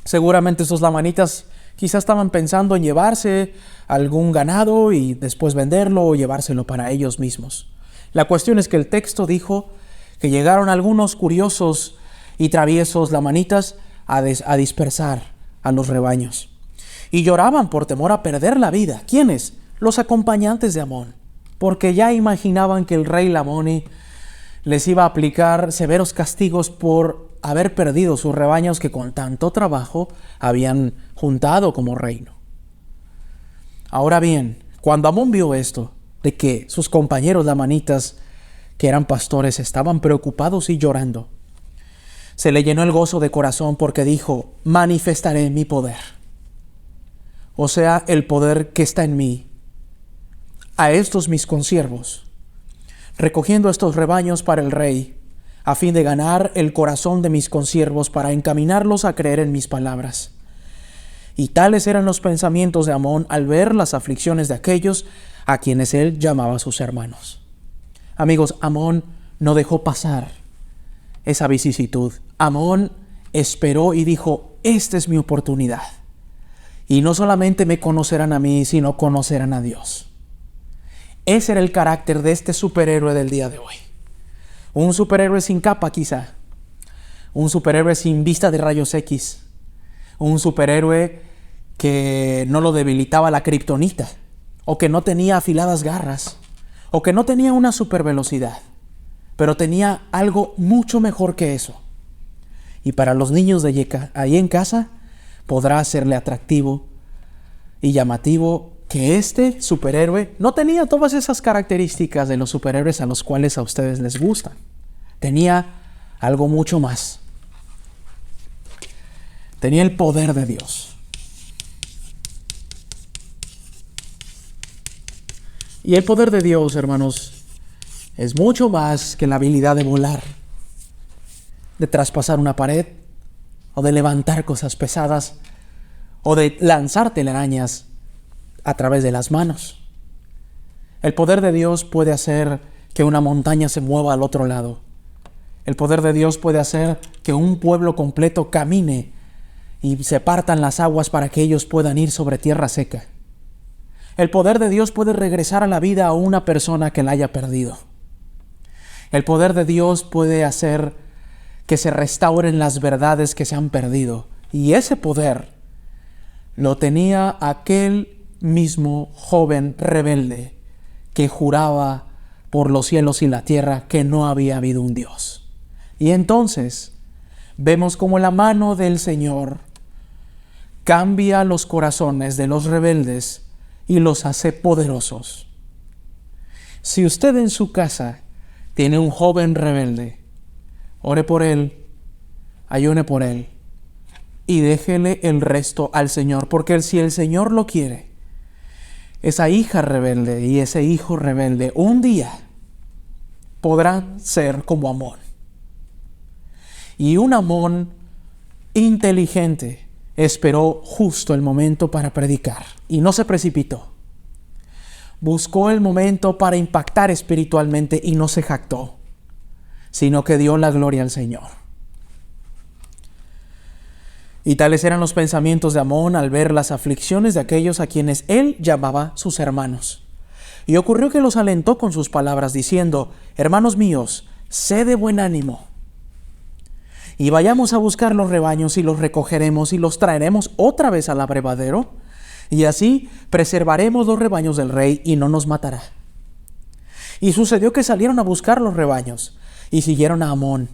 Seguramente estos lamanitas quizás estaban pensando en llevarse algún ganado y después venderlo o llevárselo para ellos mismos. La cuestión es que el texto dijo que llegaron algunos curiosos y traviesos lamanitas a dispersar a los rebaños. Y lloraban por temor a perder la vida. ¿Quiénes? Los acompañantes de Amón, porque ya imaginaban que el rey Lamoni les iba a aplicar severos castigos por haber perdido sus rebaños que con tanto trabajo habían juntado como reino. Ahora bien, cuando Amón vio esto, de que sus compañeros lamanitas, que eran pastores, estaban preocupados y llorando, se le llenó el gozo de corazón porque dijo: manifestaré mi poder, o sea, el poder que está en mí, a estos mis consiervos, recogiendo estos rebaños para el rey, a fin de ganar el corazón de mis consiervos para encaminarlos a creer en mis palabras. Y tales eran los pensamientos de Amón al ver las aflicciones de aquellos a quienes él llamaba sus hermanos. Amigos, Amón no dejó pasar esa vicisitud. Amón esperó y dijo: esta es mi oportunidad. Y no solamente me conocerán a mí, sino conocerán a Dios. Ese era el carácter de este superhéroe del día de hoy. Un superhéroe sin capa quizá. Un superhéroe sin vista de rayos X. Un superhéroe que no lo debilitaba la kriptonita, o que no tenía afiladas garras, o que no tenía una supervelocidad, pero tenía algo mucho mejor que eso. Y para los niños de Yeka, ahí en casa, podrá hacerle atractivo y llamativo que este superhéroe no tenía todas esas características de los superhéroes a los cuales a ustedes les gustan. Tenía algo mucho más. Tenía el poder de Dios. Y el poder de Dios, hermanos, es mucho más que la habilidad de volar, de traspasar una pared o de levantar cosas pesadas, o de lanzar telarañas a través de las manos. El poder de Dios puede hacer que una montaña se mueva al otro lado. El poder de Dios puede hacer que un pueblo completo camine y se partan las aguas para que ellos puedan ir sobre tierra seca. El poder de Dios puede regresar a la vida a una persona que la haya perdido. El poder de Dios puede hacer que se restauren las verdades que se han perdido. Y ese poder lo tenía aquel mismo joven rebelde que juraba por los cielos y la tierra que no había habido un Dios. Y entonces vemos como la mano del Señor cambia los corazones de los rebeldes y los hace poderosos. Si usted en su casa tiene un joven rebelde, ore por él, ayune por él y déjele el resto al Señor, porque si el Señor lo quiere, esa hija rebelde y ese hijo rebelde un día podrán ser como Amón. Y un Amón inteligente esperó justo el momento para predicar y no se precipitó. Buscó el momento para impactar espiritualmente y no se jactó, sino que dio la gloria al Señor. Y tales eran los pensamientos de Amón al ver las aflicciones de aquellos a quienes él llamaba sus hermanos. Y ocurrió que los alentó con sus palabras, diciendo: hermanos míos, sed de buen ánimo, y vayamos a buscar los rebaños y los recogeremos y los traeremos otra vez al abrevadero, y así preservaremos los rebaños del rey y no nos matará. Y sucedió que salieron a buscar los rebaños y siguieron a Amón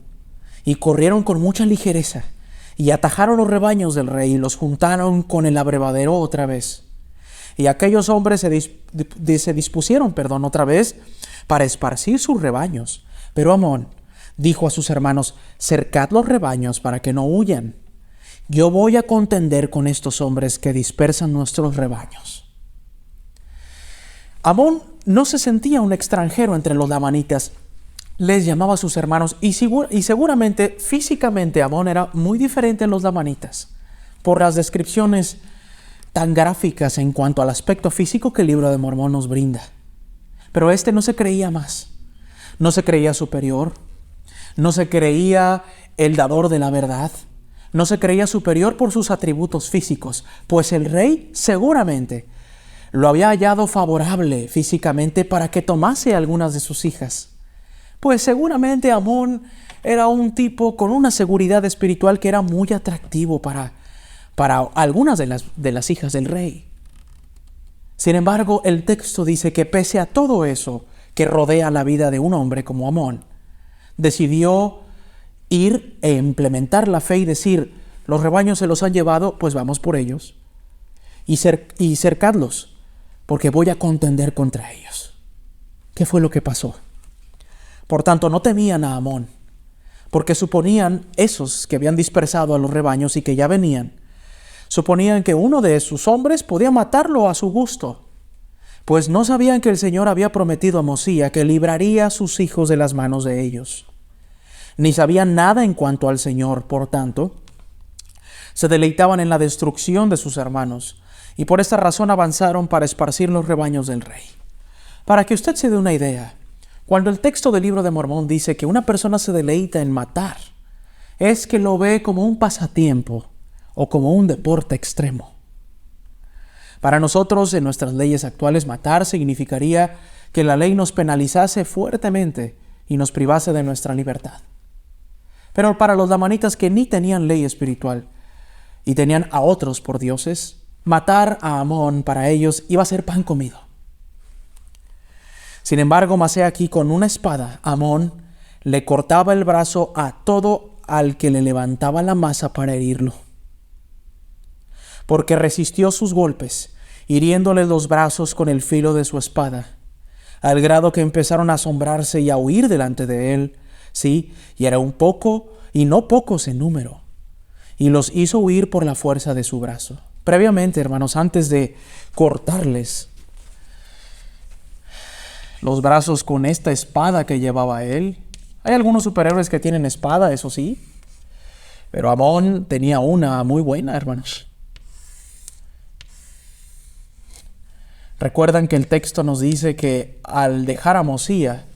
y corrieron con mucha ligereza y atajaron los rebaños del rey y los juntaron con el abrevadero otra vez. Y aquellos hombres se dispusieron otra vez para esparcir sus rebaños. Pero Amón dijo a sus hermanos: cercad los rebaños para que no huyan. Yo voy a contender con estos hombres que dispersan nuestros rebaños. Amón no se sentía un extranjero entre los lamanitas. Les llamaba a sus hermanos y seguramente físicamente Amón era muy diferente a los lamanitas por las descripciones tan gráficas en cuanto al aspecto físico que el libro de Mormón nos brinda. Pero este no se creía más, no se creía superior, no se creía el dador de la verdad, no se creía superior por sus atributos físicos, pues el rey seguramente lo había hallado favorable físicamente para que tomase algunas de sus hijas. Pues seguramente Amón era un tipo con una seguridad espiritual que era muy atractivo para algunas de las hijas del rey. Sin embargo, el texto dice que pese a todo eso que rodea la vida de un hombre como Amón, decidió ir e implementar la fe y decir: los rebaños se los han llevado, pues vamos por ellos y cercadlos, porque voy a contender contra ellos. ¿Qué fue lo que pasó? Por tanto, no temían a Amón, porque suponían, esos que habían dispersado a los rebaños y que ya venían, suponían que uno de sus hombres podía matarlo a su gusto, pues no sabían que el Señor había prometido a Mosía que libraría a sus hijos de las manos de ellos. Ni sabían nada en cuanto al Señor, por tanto, se deleitaban en la destrucción de sus hermanos, y por esta razón avanzaron para esparcir los rebaños del rey. Para que usted se dé una idea, cuando el texto del libro de Mormón dice que una persona se deleita en matar, es que lo ve como un pasatiempo o como un deporte extremo. Para nosotros, en nuestras leyes actuales, matar significaría que la ley nos penalizase fuertemente y nos privase de nuestra libertad. Pero para los lamanitas, que ni tenían ley espiritual y tenían a otros por dioses, matar a Amón para ellos iba a ser pan comido. Sin embargo, mas he aquí, con una espada, Amón le cortaba el brazo a todo al que le levantaba la masa para herirlo, porque resistió sus golpes, hiriéndole los brazos con el filo de su espada, al grado que empezaron a asombrarse y a huir delante de él. Sí, y era un poco, y no pocos en número, y los hizo huir por la fuerza de su brazo. Previamente, hermanos, antes de cortarles los brazos con esta espada que llevaba él, hay algunos superhéroes que tienen espada, eso sí, Pero Amón tenía una muy buena, hermanos. Recuerdan que el texto nos dice que al dejar a Mosía,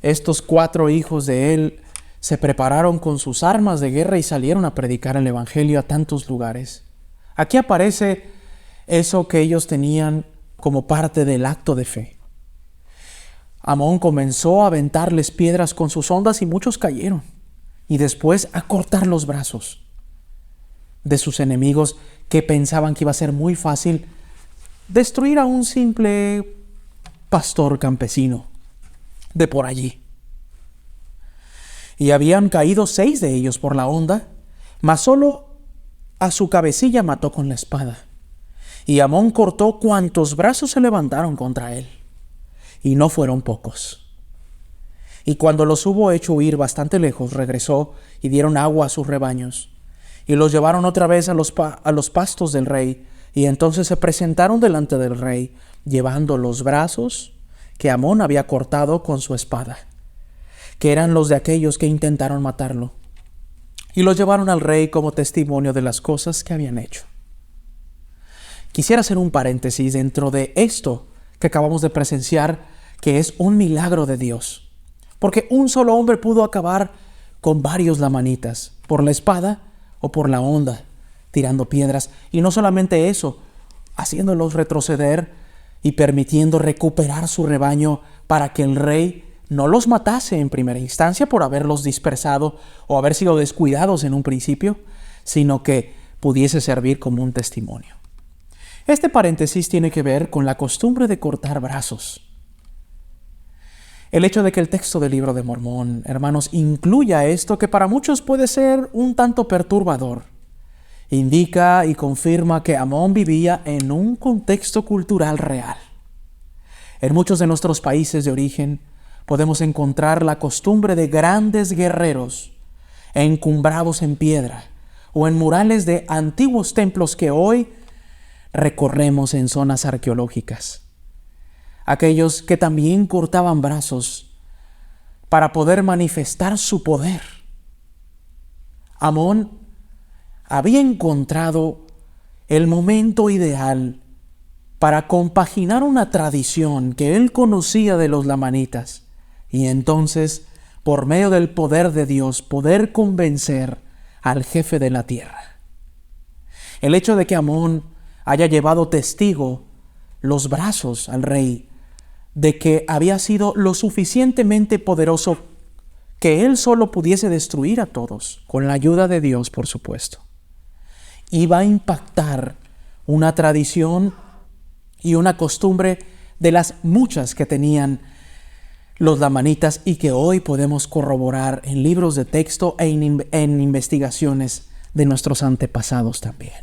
estos 4 hijos de él se prepararon con sus armas de guerra y salieron a predicar el evangelio a tantos lugares. Aquí aparece eso que ellos tenían como parte del acto de fe. Amón comenzó a aventarles piedras con sus ondas y muchos cayeron. Y después a cortar los brazos de sus enemigos que pensaban que iba a ser muy fácil destruir a un simple pastor campesino de por allí. Y habían caído 6 de ellos por la onda, mas solo a su cabecilla mató con la espada. Y Amón cortó cuantos brazos se levantaron contra él, y no fueron pocos. Y cuando los hubo hecho huir bastante lejos, regresó y dieron agua a sus rebaños. Y los llevaron otra vez a los pastos del rey. Y entonces se presentaron delante del rey, llevando los brazos que Amón había cortado con su espada, que eran los de aquellos que intentaron matarlo. Y los llevaron al rey como testimonio de las cosas que habían hecho. Quisiera hacer un paréntesis dentro de esto que acabamos de presenciar, que es un milagro de Dios. Porque un solo hombre pudo acabar con varios lamanitas, por la espada o por la onda, tirando piedras. Y no solamente eso, haciéndolos retroceder y permitiendo recuperar su rebaño para que el rey no los matase en primera instancia por haberlos dispersado o haber sido descuidados en un principio, sino que pudiese servir como un testimonio. Este paréntesis tiene que ver con la costumbre de cortar brazos. El hecho de que el texto del Libro de Mormón, hermanos, incluya esto que para muchos puede ser un tanto perturbador, indica y confirma que Amón vivía en un contexto cultural real. En muchos de nuestros países de origen podemos encontrar la costumbre de grandes guerreros encumbrados en piedra o en murales de antiguos templos que hoy recorremos en zonas arqueológicas. Aquellos que también cortaban brazos para poder manifestar su poder. Amón había encontrado el momento ideal para compaginar una tradición que él conocía de los lamanitas y entonces, por medio del poder de Dios, poder convencer al jefe de la tierra. El hecho de que Amón haya llevado testigo los brazos al rey de que había sido lo suficientemente poderoso que él solo pudiese destruir a todos, con la ayuda de Dios, por supuesto. Iba a impactar una tradición y una costumbre de las muchas que tenían los lamanitas y que hoy podemos corroborar en libros de texto e en investigaciones de nuestros antepasados también.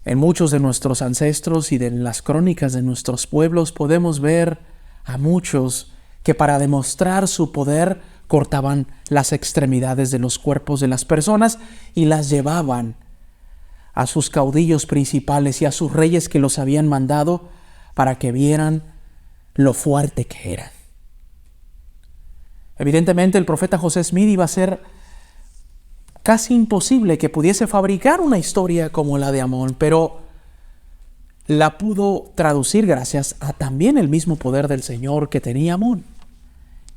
En muchos de nuestros ancestros y de las crónicas de nuestros pueblos podemos ver a muchos que para demostrar su poder cortaban las extremidades de los cuerpos de las personas y las llevaban a sus caudillos principales y a sus reyes que los habían mandado para que vieran lo fuerte que eran. Evidentemente el profeta José Smith iba a ser casi imposible que pudiese fabricar una historia como la de Amón, pero la pudo traducir gracias a también el mismo poder del Señor que tenía Amón,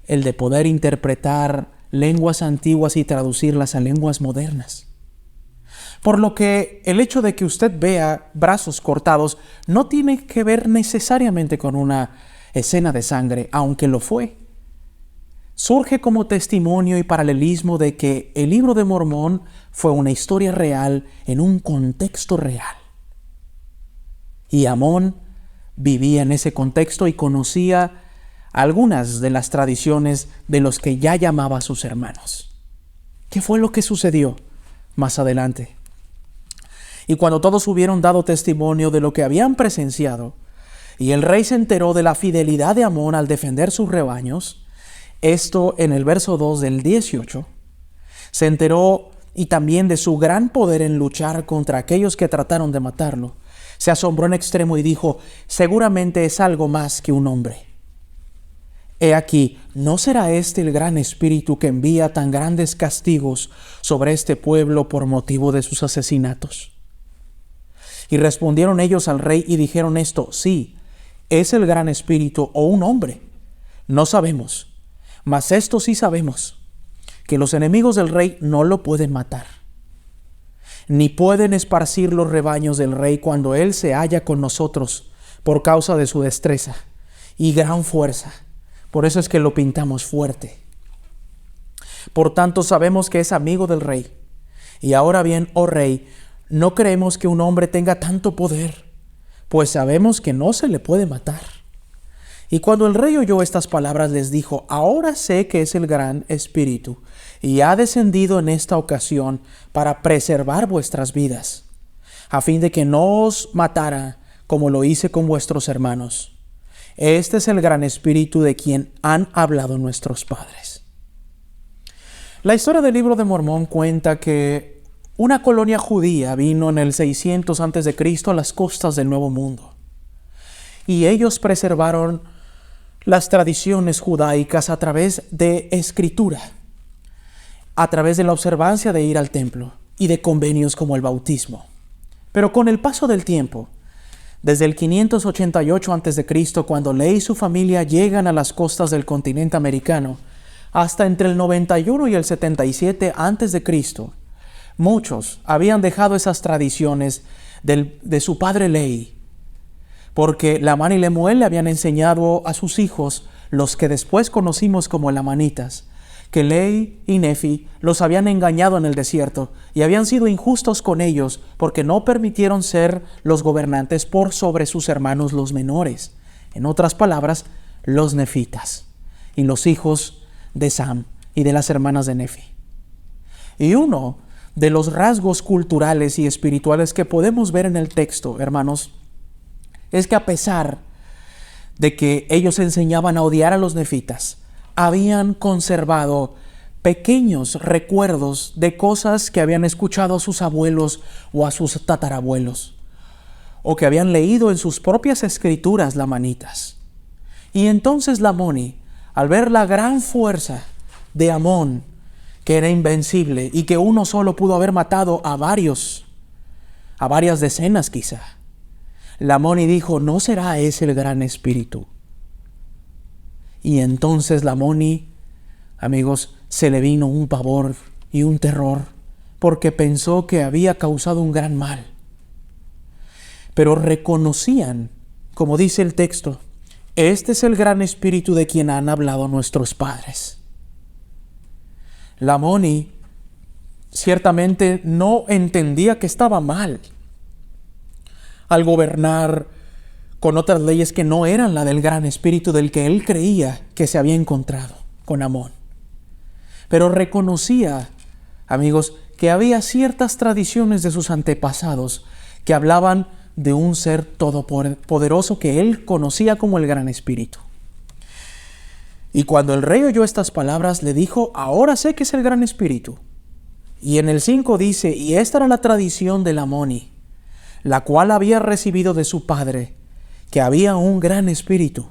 el de poder interpretar lenguas antiguas y traducirlas a lenguas modernas. Por lo que el hecho de que usted vea brazos cortados no tiene que ver necesariamente con una escena de sangre, aunque lo fue. Surge como testimonio y paralelismo de que el Libro de Mormón fue una historia real en un contexto real. Y Amón vivía en ese contexto y conocía algunas de las tradiciones de los que ya llamaba a sus hermanos. ¿Qué fue lo que sucedió más adelante? Y cuando todos hubieron dado testimonio de lo que habían presenciado, y el rey se enteró de la fidelidad de Amón al defender sus rebaños, esto en el verso 2 del 18, se enteró y también de su gran poder en luchar contra aquellos que trataron de matarlo. Se asombró en extremo y dijo: seguramente es algo más que un hombre. He aquí, ¿no será este el gran espíritu que envía tan grandes castigos sobre este pueblo por motivo de sus asesinatos? Y respondieron ellos al rey y dijeron esto: sí, es el gran espíritu o un hombre. No sabemos, mas esto sí sabemos, que los enemigos del rey no lo pueden matar, ni pueden esparcir los rebaños del rey cuando él se halla con nosotros por causa de su destreza y gran fuerza. Por eso es que lo pintamos fuerte. Por tanto, sabemos que es amigo del rey. Y ahora bien, oh rey, no creemos que un hombre tenga tanto poder, pues sabemos que no se le puede matar. Y cuando el rey oyó estas palabras, les dijo: ahora sé que es el gran espíritu, y ha descendido en esta ocasión para preservar vuestras vidas, a fin de que no os matara como lo hice con vuestros hermanos. Este es el gran espíritu de quien han hablado nuestros padres. La historia del Libro de Mormón cuenta que una colonia judía vino en el 600 a.C. a las costas del Nuevo Mundo. Y ellos preservaron las tradiciones judaicas a través de escritura, a través de la observancia de ir al templo y de convenios como el bautismo. Pero con el paso del tiempo, desde el 588 a.C., cuando Lehi y su familia llegan a las costas del continente americano, hasta entre el 91 y el 77 a.C., muchos habían dejado esas tradiciones de su padre Lehi, porque Lamán y Lemuel le habían enseñado a sus hijos, los que después conocimos como lamanitas, que Lehi y Nefi los habían engañado en el desierto y habían sido injustos con ellos porque no permitieron ser los gobernantes por sobre sus hermanos los menores. En otras palabras, los nefitas y los hijos de Sam y de las hermanas de Nefi. Y uno de los rasgos culturales y espirituales que podemos ver en el texto, hermanos, es que a pesar de que ellos enseñaban a odiar a los nefitas, habían conservado pequeños recuerdos de cosas que habían escuchado a sus abuelos o a sus tatarabuelos, o que habían leído en sus propias escrituras lamanitas. Y entonces Lamoni, al ver la gran fuerza de Amón, que era invencible y que uno solo pudo haber matado a varias decenas quizá, Lamoni dijo: ¿no será ese el gran espíritu? Y entonces Lamoni, amigos, se le vino un pavor y un terror, porque pensó que había causado un gran mal. Pero reconocían, como dice el texto, este es el gran espíritu de quien han hablado nuestros padres. Lamoni ciertamente no entendía que estaba mal al gobernar con otras leyes que no eran la del gran espíritu del que él creía que se había encontrado con Amón. Pero reconocía, amigos, que había ciertas tradiciones de sus antepasados que hablaban de un ser todopoderoso que él conocía como el gran espíritu. Y cuando el rey oyó estas palabras, le dijo: ahora sé que es el gran espíritu. Y en el 5 dice: y esta era la tradición de Lamoni, la cual había recibido de su padre, que había un gran espíritu.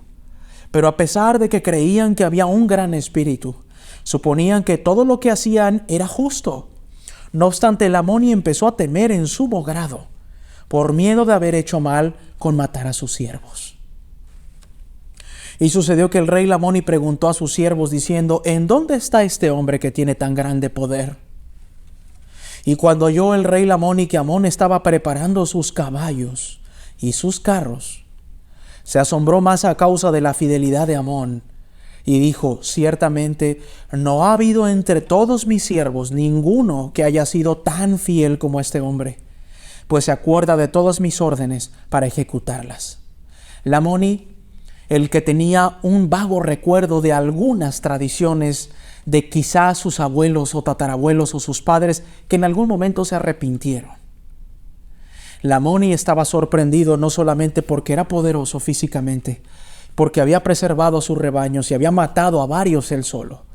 Pero a pesar de que creían que había un gran espíritu, suponían que todo lo que hacían era justo. No obstante, Lamoni empezó a temer en sumo grado, por miedo de haber hecho mal con matar a sus siervos. Y sucedió que el rey Lamoni preguntó a sus siervos diciendo: ¿en dónde está este hombre que tiene tan grande poder? Y cuando oyó el rey Lamoni que Amón estaba preparando sus caballos y sus carros, se asombró más a causa de la fidelidad de Amón, y dijo: ciertamente no ha habido entre todos mis siervos ninguno que haya sido tan fiel como este hombre, pues se acuerda de todas mis órdenes para ejecutarlas. Lamoni, el que tenía un vago recuerdo de algunas tradiciones de quizás sus abuelos o tatarabuelos o sus padres que en algún momento se arrepintieron. Lamoni estaba sorprendido no solamente porque era poderoso físicamente, porque había preservado a sus rebaños y había matado a varios él solo,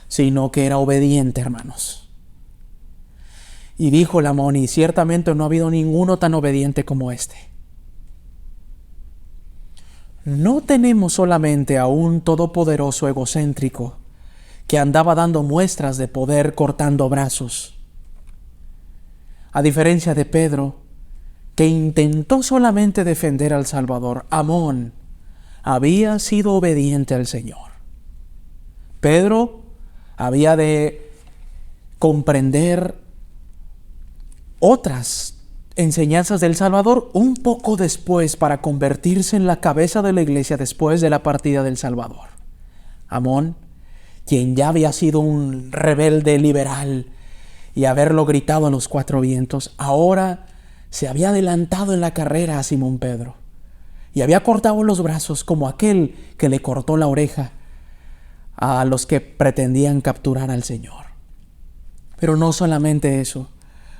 sino que era obediente, hermanos. Y dijo Lamoni: ciertamente no ha habido ninguno tan obediente como este. no tenemos solamente a un todopoderoso egocéntrico que andaba dando muestras de poder cortando brazos. A diferencia de Pedro, que intentó solamente defender al Salvador, Amón había sido obediente al Señor. Pedro había de comprender otras enseñanzas del Salvador un poco después para convertirse en la cabeza de la iglesia después de la partida del Salvador. Amón, quien ya había sido un rebelde liberal y haberlo gritado a los cuatro vientos, ahora se había adelantado en la carrera a Simón Pedro y había cortado los brazos como aquel que le cortó la oreja a los que pretendían capturar al Señor. Pero no solamente eso,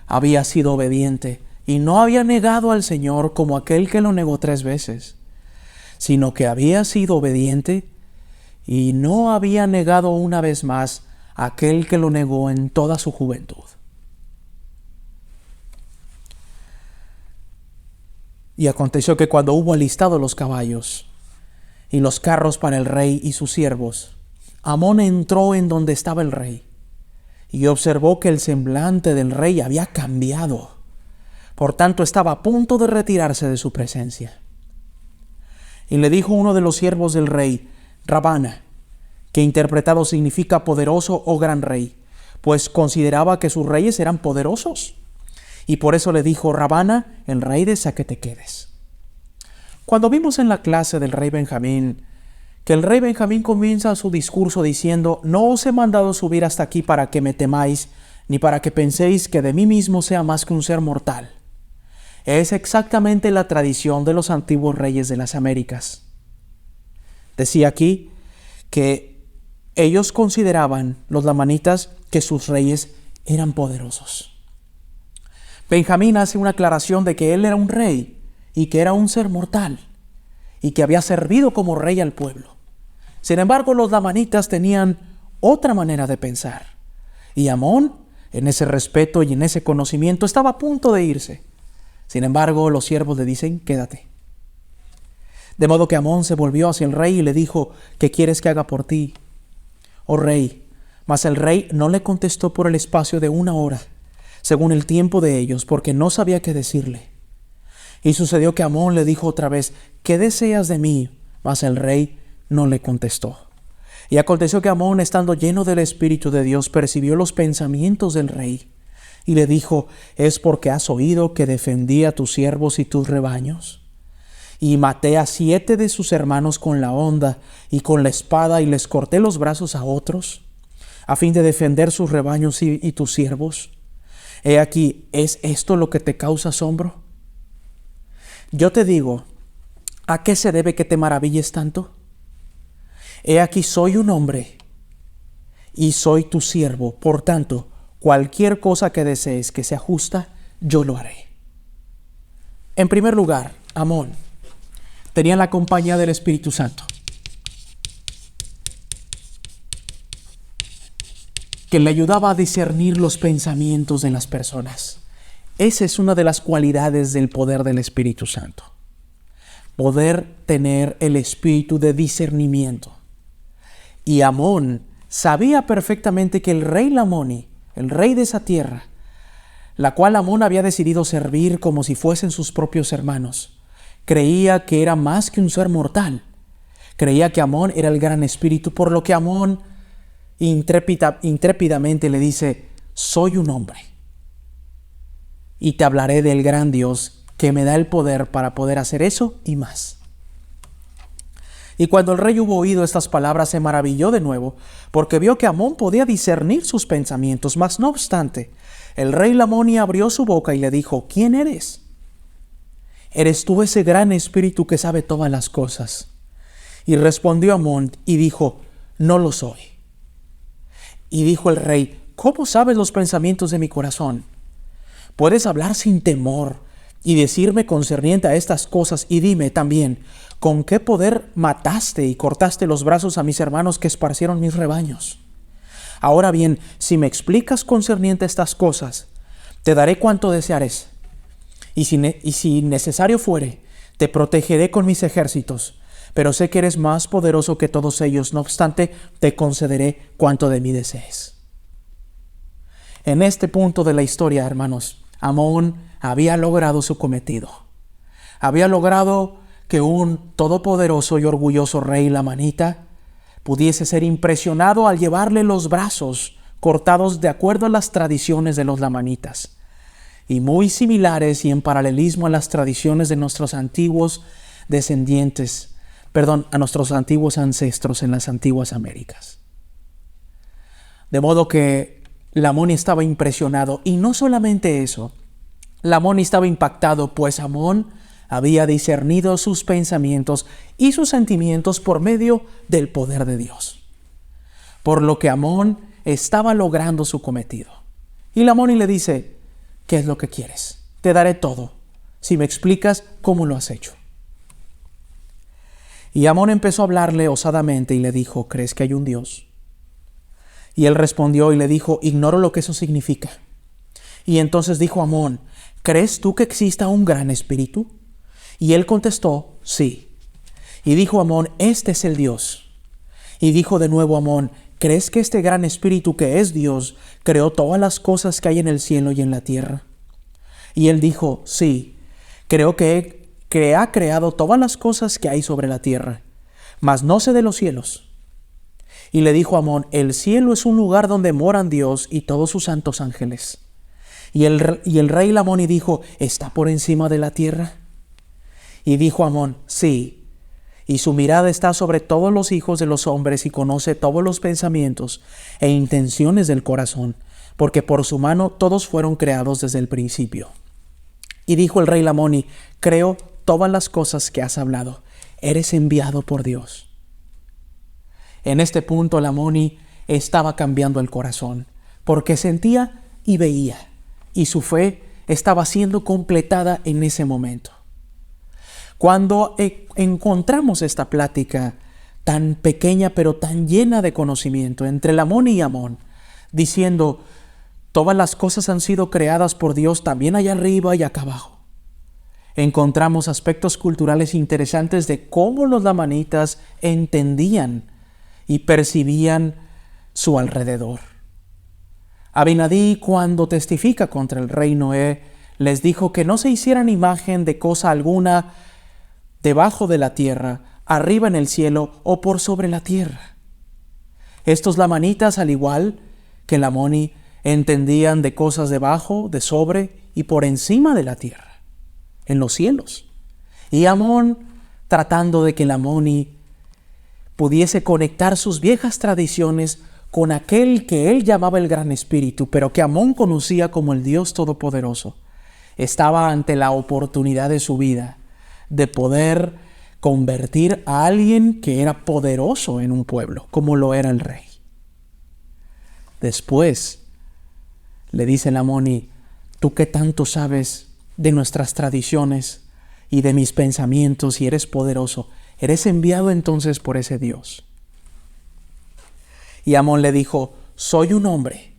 había sido obediente y no había negado al Señor como aquel que lo negó 3 veces, sino que había sido obediente y no había negado una vez más a aquel que lo negó en toda su juventud. Y aconteció que cuando hubo alistado los caballos y los carros para el rey y sus siervos, Amón entró en donde estaba el rey y observó que el semblante del rey había cambiado. Por tanto, estaba a punto de retirarse de su presencia. Y le dijo uno de los siervos del rey, Rabana, que interpretado significa poderoso o gran rey, pues consideraba que sus reyes eran poderosos. Y por eso le dijo, Rabana, el rey desea que te quedes. Cuando vimos en la clase del rey Benjamín, que el rey Benjamín comienza su discurso diciendo, no os he mandado subir hasta aquí para que me temáis, ni para que penséis que de mí mismo sea más que un ser mortal. Es exactamente la tradición de los antiguos reyes de las Américas. Decía aquí que ellos consideraban, los lamanitas, que sus reyes eran poderosos. Benjamín hace una aclaración de que él era un rey y que era un ser mortal y que había servido como rey al pueblo. Sin embargo, los lamanitas tenían otra manera de pensar. Y Amón, en ese respeto y en ese conocimiento, estaba a punto de irse. Sin embargo, los siervos le dicen, quédate. De modo que Amón se volvió hacia el rey y le dijo, ¿qué quieres que haga por ti, oh rey? Mas el rey no le contestó por el espacio de 1 hora, según el tiempo de ellos, porque no sabía qué decirle. Y sucedió que Amón le dijo otra vez, ¿qué deseas de mí? Mas el rey no le contestó. Y aconteció que Amón, estando lleno del Espíritu de Dios, percibió los pensamientos del rey. Y le dijo, ¿es porque has oído que defendí a tus siervos y tus rebaños? Y maté a 7 de sus hermanos con la honda y con la espada, y les corté los brazos a otros, a fin de defender sus rebaños y tus siervos. He aquí, ¿es esto lo que te causa asombro? Yo te digo, ¿a qué se debe que te maravilles tanto? He aquí, soy un hombre y soy tu siervo. Por tanto, cualquier cosa que desees que sea justa, yo lo haré. En primer lugar, Amón tenía la compañía del Espíritu Santo, que le ayudaba a discernir los pensamientos de las personas. Esa es una de las cualidades del poder del Espíritu Santo. Poder tener el espíritu de discernimiento. Y Amón sabía perfectamente que el rey Lamoni, el rey de esa tierra, la cual Amón había decidido servir como si fuesen sus propios hermanos, creía que era más que un ser mortal. Creía que Amón era el gran espíritu, por lo que Amón intrépidamente le dice, soy un hombre y te hablaré del gran Dios que me da el poder para poder hacer eso y más. Y cuando el rey hubo oído estas palabras, se maravilló de nuevo, porque vio que Amón podía discernir sus pensamientos. Mas no obstante, el rey Lamoni abrió su boca y le dijo, ¿quién eres? ¿Eres tú ese gran espíritu que sabe todas las cosas? Y respondió Amón y dijo, no lo soy. Y dijo el rey, ¿cómo sabes los pensamientos de mi corazón? Puedes hablar sin temor y decirme concerniente a estas cosas, y dime también, ¿con qué poder mataste y cortaste los brazos a mis hermanos que esparcieron mis rebaños? Ahora bien, si me explicas concerniente a estas cosas, te daré cuanto deseares, y si necesario fuere, te protegeré con mis ejércitos. pero sé que eres más poderoso que todos ellos. No obstante, te concederé cuanto de mí desees. En este punto de la historia, hermanos, Amón había logrado su cometido. Había logrado que un todopoderoso y orgulloso rey lamanita pudiese ser impresionado al llevarle los brazos cortados de acuerdo a las tradiciones de los lamanitas, y muy similares y en paralelismo a las tradiciones de nuestros antiguos a nuestros antiguos ancestros en las antiguas Américas. De modo que Lamoni estaba impresionado, y no solamente eso, Lamoni estaba impactado, pues Amón había discernido sus pensamientos y sus sentimientos por medio del poder de Dios. Por lo que Amón estaba logrando su cometido. Y Lamoni le dice: ¿qué es lo que quieres? Te daré todo, si me explicas cómo lo has hecho. Y Amón empezó a hablarle osadamente y le dijo: ¿crees que hay un Dios? Y él respondió y le dijo: ignoro lo que eso significa. Y entonces dijo Amón: ¿crees tú que exista un gran espíritu? Y él contestó: sí. Y dijo Amón: este es el Dios. Y dijo de nuevo Amón: ¿crees que este gran espíritu que es Dios creó todas las cosas que hay en el cielo y en la tierra? Y él dijo: sí, creo que ha creado todas las cosas que hay sobre la tierra, mas no sé de los cielos. Y le dijo Amón: el cielo es un lugar donde moran Dios y todos sus santos ángeles. Y el rey Lamoni dijo: ¿está por encima de la tierra? Y dijo Amón: sí, y su mirada está sobre todos los hijos de los hombres y conoce todos los pensamientos e intenciones del corazón, porque por su mano todos fueron creados desde el principio. Y dijo el rey Lamoni: creo todas las cosas que has hablado, eres enviado por Dios. En este punto Lamoni estaba cambiando el corazón, porque sentía y veía, y su fe estaba siendo completada en ese momento. Cuando encontramos esta plática tan pequeña pero tan llena de conocimiento entre Lamoni y Amón, diciendo: todas las cosas han sido creadas por Dios también allá arriba y acá abajo, encontramos aspectos culturales interesantes de cómo los lamanitas entendían y percibían su alrededor. Abinadí, cuando testifica contra el rey Noé, les dijo que no se hicieran imagen de cosa alguna debajo de la tierra, arriba en el cielo o por sobre la tierra. Estos lamanitas, al igual que Lamoni, entendían de cosas debajo, de sobre y por encima de la tierra, en los cielos. Y Amón, tratando de que Lamoni pudiese conectar sus viejas tradiciones con aquel que él llamaba el Gran Espíritu, pero que Amón conocía como el Dios Todopoderoso, estaba ante la oportunidad de su vida de poder convertir a alguien que era poderoso en un pueblo, como lo era el rey. Después le dice Lamoni: tú que tanto sabes de nuestras tradiciones y de mis pensamientos y eres poderoso, eres enviado entonces por ese Dios. Y Amón le dijo: soy un hombre.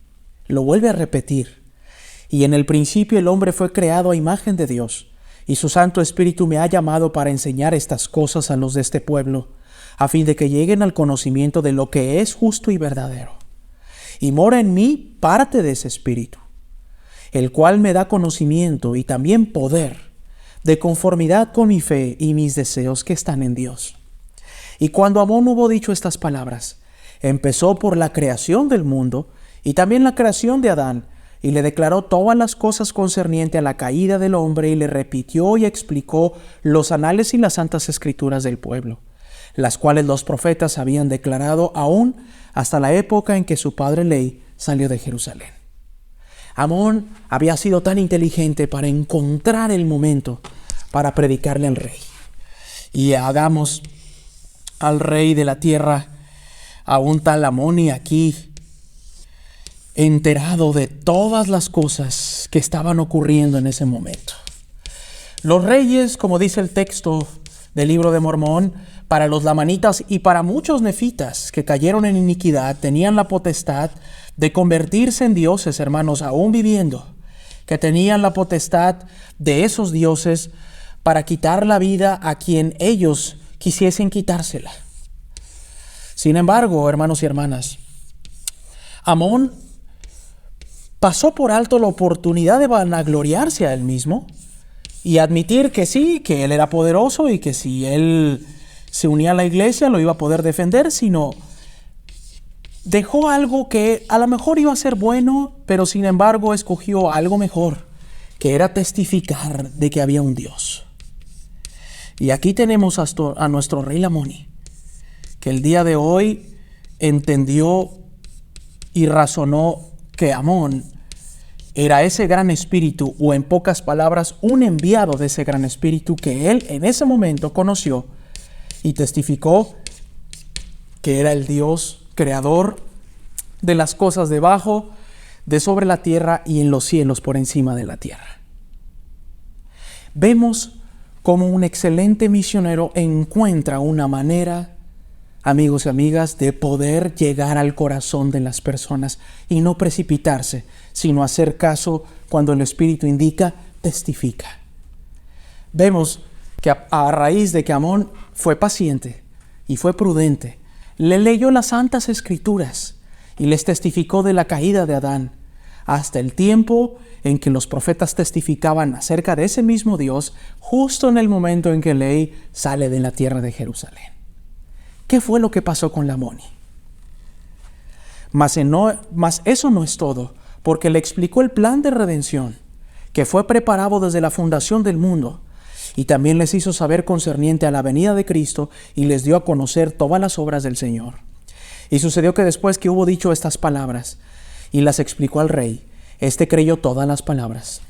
Lo vuelve a repetir: y en el principio el hombre fue creado a imagen de Dios, y su Santo Espíritu me ha llamado para enseñar estas cosas a los de este pueblo, a fin de que lleguen al conocimiento de lo que es justo y verdadero. Y mora en mí parte de ese Espíritu, el cual me da conocimiento y también poder, de conformidad con mi fe y mis deseos que están en Dios. Y cuando Amón hubo dicho estas palabras, empezó por la creación del mundo y también la creación de Adán, y le declaró todas las cosas concernientes a la caída del hombre, y le repitió y explicó los anales y las santas escrituras del pueblo, las cuales los profetas habían declarado aún hasta la época en que su padre Ley salió de Jerusalén. Amón había sido tan inteligente para encontrar el momento para predicarle al rey. Y hagamos al rey de la tierra, a un tal Lamoni aquí, enterado de todas las cosas que estaban ocurriendo en ese momento. Los reyes, como dice el texto del libro de Mormón, para los lamanitas y para muchos nefitas que cayeron en iniquidad, tenían la potestad de convertirse en dioses, hermanos, aún viviendo, que tenían la potestad de esos dioses para quitar la vida a quien ellos quisiesen quitársela. Sin embargo, hermanos y hermanas, Amón pasó por alto la oportunidad de vanagloriarse a él mismo y admitir que sí, que él era poderoso y que si él se unía a la iglesia lo iba a poder defender, sino dejó algo que a lo mejor iba a ser bueno, pero sin embargo escogió algo mejor, que era testificar de que había un Dios. Y aquí tenemos a nuestro rey Lamoni, que el día de hoy entendió y razonó que Amón era ese gran espíritu, o en pocas palabras, un enviado de ese gran espíritu que él en ese momento conoció y testificó que era el Dios creador de las cosas debajo, de sobre la tierra y en los cielos por encima de la tierra. Vemos cómo un excelente misionero encuentra una manera, amigos y amigas, de poder llegar al corazón de las personas y no precipitarse, sino hacer caso cuando el Espíritu indica, testifica. Vemos que a raíz de que Amón fue paciente y fue prudente, le leyó las santas escrituras y les testificó de la caída de Adán, hasta el tiempo en que los profetas testificaban acerca de ese mismo Dios, justo en el momento en que Lehi sale de la tierra de Jerusalén. ¿Qué fue lo que pasó con Lamoni? Mas eso no es todo, porque le explicó el plan de redención que fue preparado desde la fundación del mundo, y también les hizo saber concerniente a la venida de Cristo, y les dio a conocer todas las obras del Señor. Y sucedió que después que hubo dicho estas palabras, y las explicó al rey, éste creyó todas las palabras.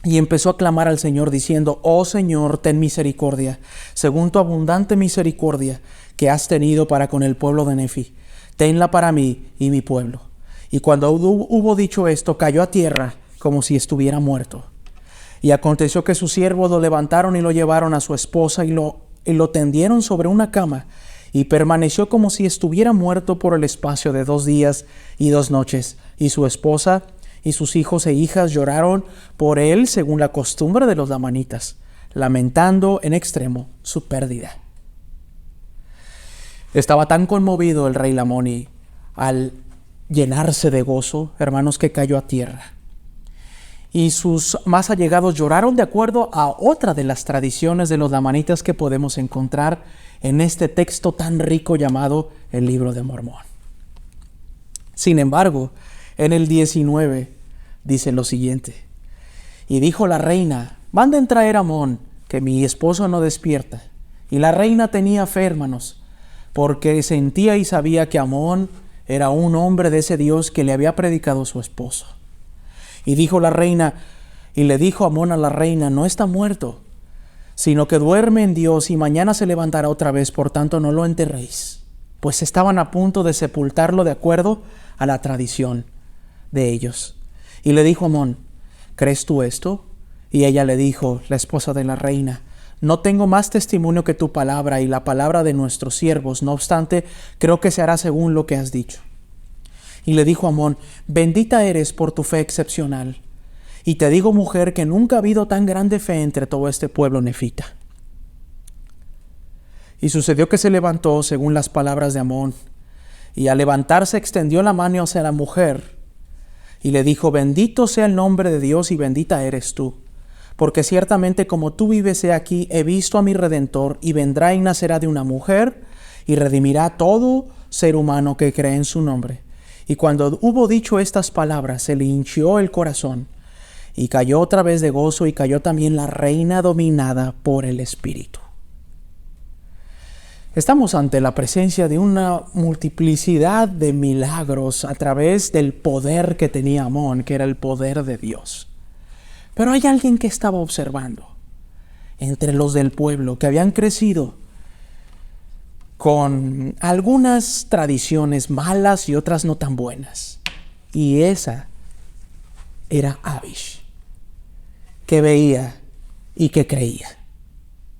Y empezó a clamar al Señor diciendo: Oh Señor, ten misericordia, según tu abundante misericordia que has tenido para con el pueblo de Nefi, tenla para mí y mi pueblo. Y cuando hubo dicho esto, cayó a tierra como si estuviera muerto. Y aconteció que sus siervos lo levantaron y lo llevaron a su esposa y lo tendieron sobre una cama, y permaneció como si estuviera muerto por el espacio de 2 días y 2 noches. Y su esposa y sus hijos e hijas lloraron por él según la costumbre de los lamanitas, lamentando en extremo su pérdida. Estaba tan conmovido el rey Lamoni al llenarse de gozo, hermanos, que cayó a tierra. Y sus más allegados lloraron de acuerdo a otra de las tradiciones de los lamanitas que podemos encontrar en este texto tan rico llamado el Libro de Mormón. Sin embargo, en el 19 dice lo siguiente: y dijo la reina: manden traer a Amón, que mi esposo no despierta. Y la reina tenía fe, hermanos, porque sentía y sabía que Amón era un hombre de ese Dios que le había predicado su esposo. Y dijo la reina, y le dijo Amón a la reina: no está muerto, sino que duerme en Dios y mañana se levantará otra vez, por tanto no lo enterréis. Pues estaban a punto de sepultarlo de acuerdo a la tradición de ellos. Y le dijo Amón: ¿crees tú esto? Y ella le dijo, la esposa de la reina: no tengo más testimonio que tu palabra y la palabra de nuestros siervos, no obstante, creo que se hará según lo que has dicho. Y le dijo Amón: bendita eres por tu fe excepcional. Y te digo, mujer, que nunca ha habido tan grande fe entre todo este pueblo nefita. Y sucedió que se levantó según las palabras de Amón, y al levantarse extendió la mano hacia la mujer, y le dijo: bendito sea el nombre de Dios y bendita eres tú, porque ciertamente como tú vives, he aquí, he visto a mi Redentor, y vendrá y nacerá de una mujer, y redimirá a todo ser humano que cree en su nombre. Y cuando hubo dicho estas palabras, se le hinchió el corazón, y cayó otra vez de gozo, y cayó también la reina dominada por el Espíritu. Estamos ante la presencia de una multiplicidad de milagros a través del poder que tenía Amón, que era el poder de Dios. Pero hay alguien que estaba observando entre los del pueblo que habían crecido con algunas tradiciones malas y otras no tan buenas. Y esa era Abish, que veía y que creía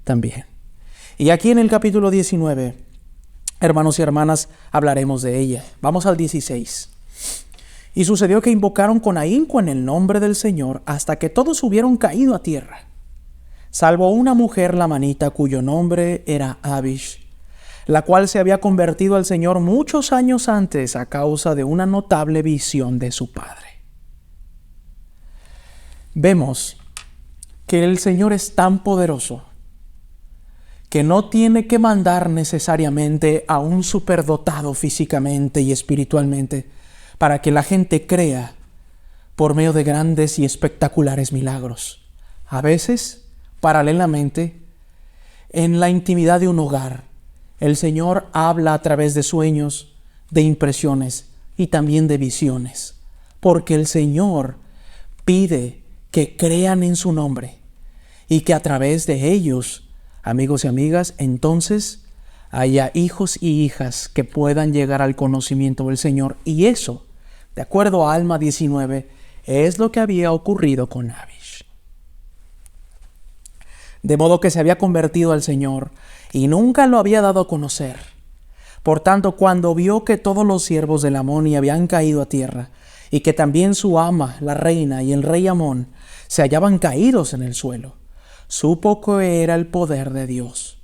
también. Y aquí en el capítulo 19, hermanos y hermanas, hablaremos de ella. Vamos al 16. Y sucedió que invocaron con ahínco en el nombre del Señor hasta que todos hubieron caído a tierra. salvo una mujer lamanita cuyo nombre era Abish, la cual se había convertido al Señor muchos años antes a causa de una notable visión de su padre. Vemos que el Señor es tan poderoso que no tiene que mandar necesariamente a un superdotado físicamente y espiritualmente para que la gente crea por medio de grandes y espectaculares milagros. A veces, paralelamente, en la intimidad de un hogar, el Señor habla a través de sueños, de impresiones y también de visiones, porque el Señor pide que crean en su nombre y que a través de ellos, amigos y amigas, entonces haya hijos y hijas que puedan llegar al conocimiento del Señor. Y eso, de acuerdo a Alma 19, es lo que había ocurrido con Abish. De modo que se había convertido al Señor y nunca lo había dado a conocer. Por tanto, cuando vio que todos los siervos del Amón habían caído a tierra, y que también su ama, la reina, y el rey Amón se hallaban caídos en el suelo, supo que era el poder de Dios.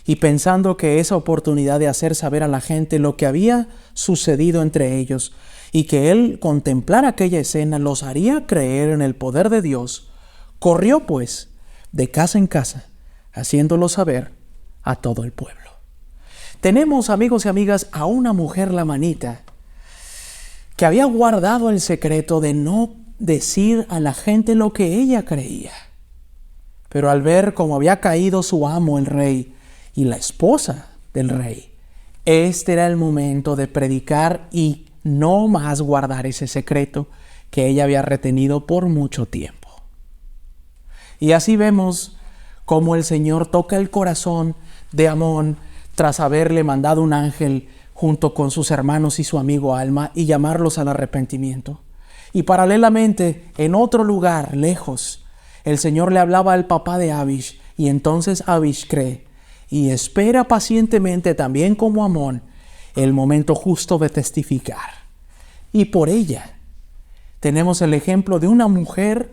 Y pensando que esa oportunidad de hacer saber a la gente lo que había sucedido entre ellos, y que él contemplar aquella escena los haría creer en el poder de Dios, corrió pues de casa en casa, haciéndolo saber a todo el pueblo. Tenemos, amigos y amigas, a una mujer lamanita que había guardado el secreto de no decir a la gente lo que ella creía. Pero al ver cómo había caído su amo, el rey, y la esposa del rey, este era el momento de predicar y no más guardar ese secreto que ella había retenido por mucho tiempo. Y así vemos cómo el Señor toca el corazón de Amón tras haberle mandado un ángel junto con sus hermanos y su amigo Alma y llamarlos al arrepentimiento. Y paralelamente, en otro lugar, lejos, el Señor le hablaba al papá de Abish, y entonces Abish cree y espera pacientemente también como Amón el momento justo de testificar. Y por ella tenemos el ejemplo de una mujer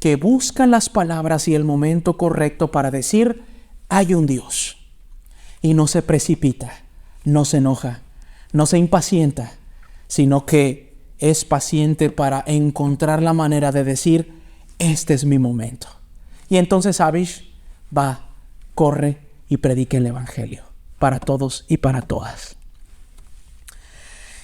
que busca las palabras y el momento correcto para decir: hay un Dios. Y no se precipita, no se enoja, no se impacienta, sino que es paciente para encontrar la manera de decir: este es mi momento. Y entonces Abish va, corre y predica el Evangelio para todos y para todas.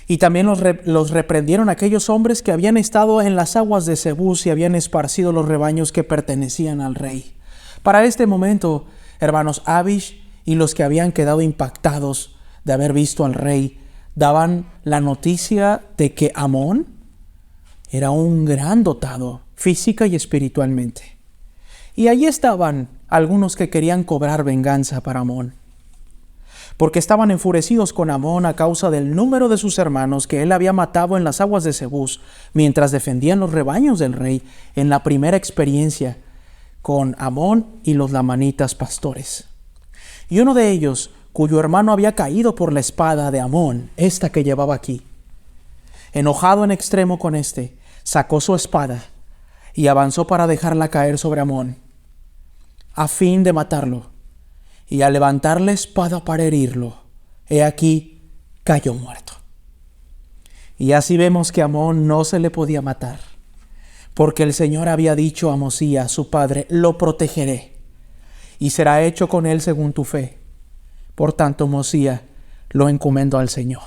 Y también los reprendieron aquellos hombres que habían estado en las aguas de Zebús y habían esparcido los rebaños que pertenecían al rey. Para este momento, hermanos, Abish y los que habían quedado impactados de haber visto al rey daban la noticia de que Amón era un gran dotado física y espiritualmente. Y allí estaban algunos que querían cobrar venganza para Amón, porque estaban enfurecidos con Amón a causa del número de sus hermanos que él había matado en las aguas de Zebús mientras defendían los rebaños del rey en la primera experiencia con Amón y los lamanitas pastores. Y uno de ellos, cuyo hermano había caído por la espada de Amón, esta que llevaba aquí, enojado en extremo con este, sacó su espada y avanzó para dejarla caer sobre Amón, a fin de matarlo. Y al levantar la espada para herirlo, he aquí, cayó muerto. Y así vemos que a Amón no se le podía matar, porque el Señor había dicho a Mosías, su padre: lo protegeré, y será hecho con él según tu fe. Por tanto, Mosías lo encomendó al Señor.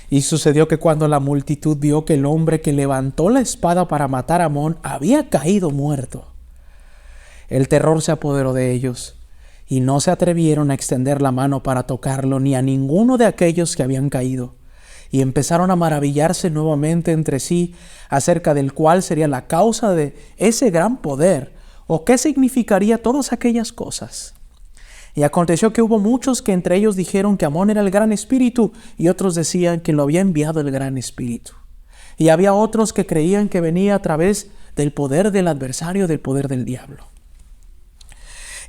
Y sucedió que cuando la multitud vio que el hombre que levantó la espada para matar a Amón había caído muerto, el terror se apoderó de ellos, y no se atrevieron a extender la mano para tocarlo ni a ninguno de aquellos que habían caído, y empezaron a maravillarse nuevamente entre sí acerca del cuál sería la causa de ese gran poder, o qué significaría todas aquellas cosas. Y aconteció que hubo muchos que entre ellos dijeron que Amón era el gran espíritu, y otros decían que lo había enviado el gran espíritu. Y había otros que creían que venía a través del poder del adversario, del poder del diablo.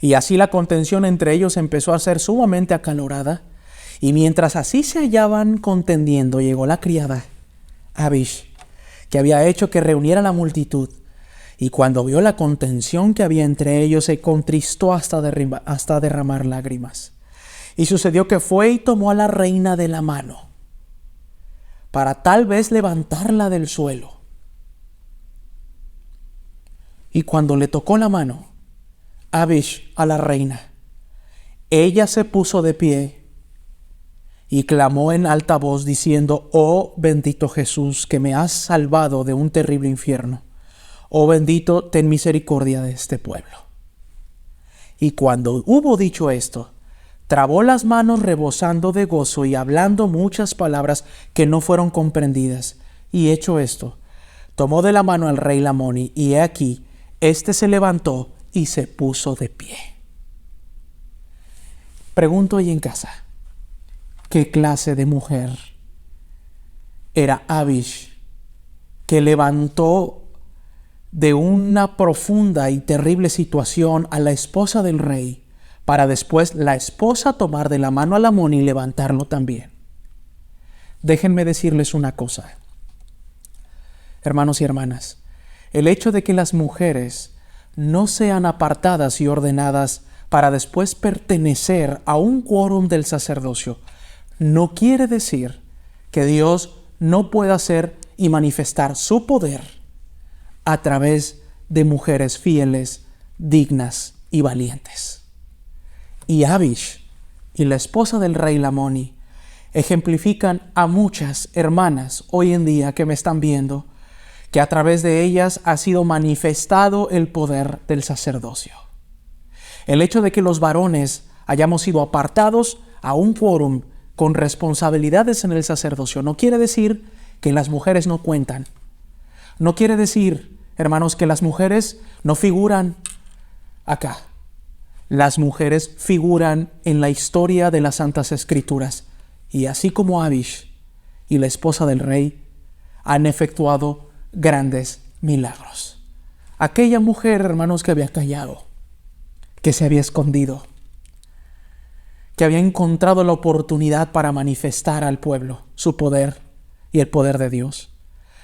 Y así la contención entre ellos empezó a ser sumamente acalorada, y mientras así se hallaban contendiendo, llegó la criada Abish, que había hecho que reuniera la multitud, Y cuando vio la contención que había entre ellos, se contristó hasta derramar lágrimas. Y sucedió que fue y tomó a la reina de la mano, para tal vez levantarla del suelo. Y cuando le tocó la mano Abish a la reina, ella se puso de pie y clamó en alta voz diciendo: Oh bendito Jesús, que me has salvado de un terrible infierno. Oh bendito, ten misericordia de este pueblo. Y cuando hubo dicho esto, trabó las manos rebosando de gozo y hablando muchas palabras que no fueron comprendidas. Y hecho esto, tomó de la mano al rey Lamoni, y he aquí, éste se levantó y se puso de pie. Pregunto ahí en casa, ¿qué clase de mujer era Abish, que levantó de una profunda y terrible situación a la esposa del rey, para después la esposa tomar de la mano a Lamoni y levantarlo también? Déjenme decirles una cosa, hermanos y hermanas. El hecho de que las mujeres no sean apartadas y ordenadas para después pertenecer a un quórum del sacerdocio no quiere decir que Dios no pueda hacer y manifestar su poder a través de mujeres fieles, dignas y valientes. Y Abish y la esposa del rey Lamoni ejemplifican a muchas hermanas hoy en día que me están viendo, que a través de ellas ha sido manifestado el poder del sacerdocio. El hecho de que los varones hayamos sido apartados a un quórum con responsabilidades en el sacerdocio no quiere decir que las mujeres no cuentan. No quiere decir, hermanos, que las mujeres no figuran acá. Las mujeres figuran en la historia de las Santas Escrituras, y así como Abish y la esposa del rey han efectuado grandes milagros. Aquella mujer, hermanos, que había callado, que se había escondido, que había encontrado la oportunidad para manifestar al pueblo su poder y el poder de Dios,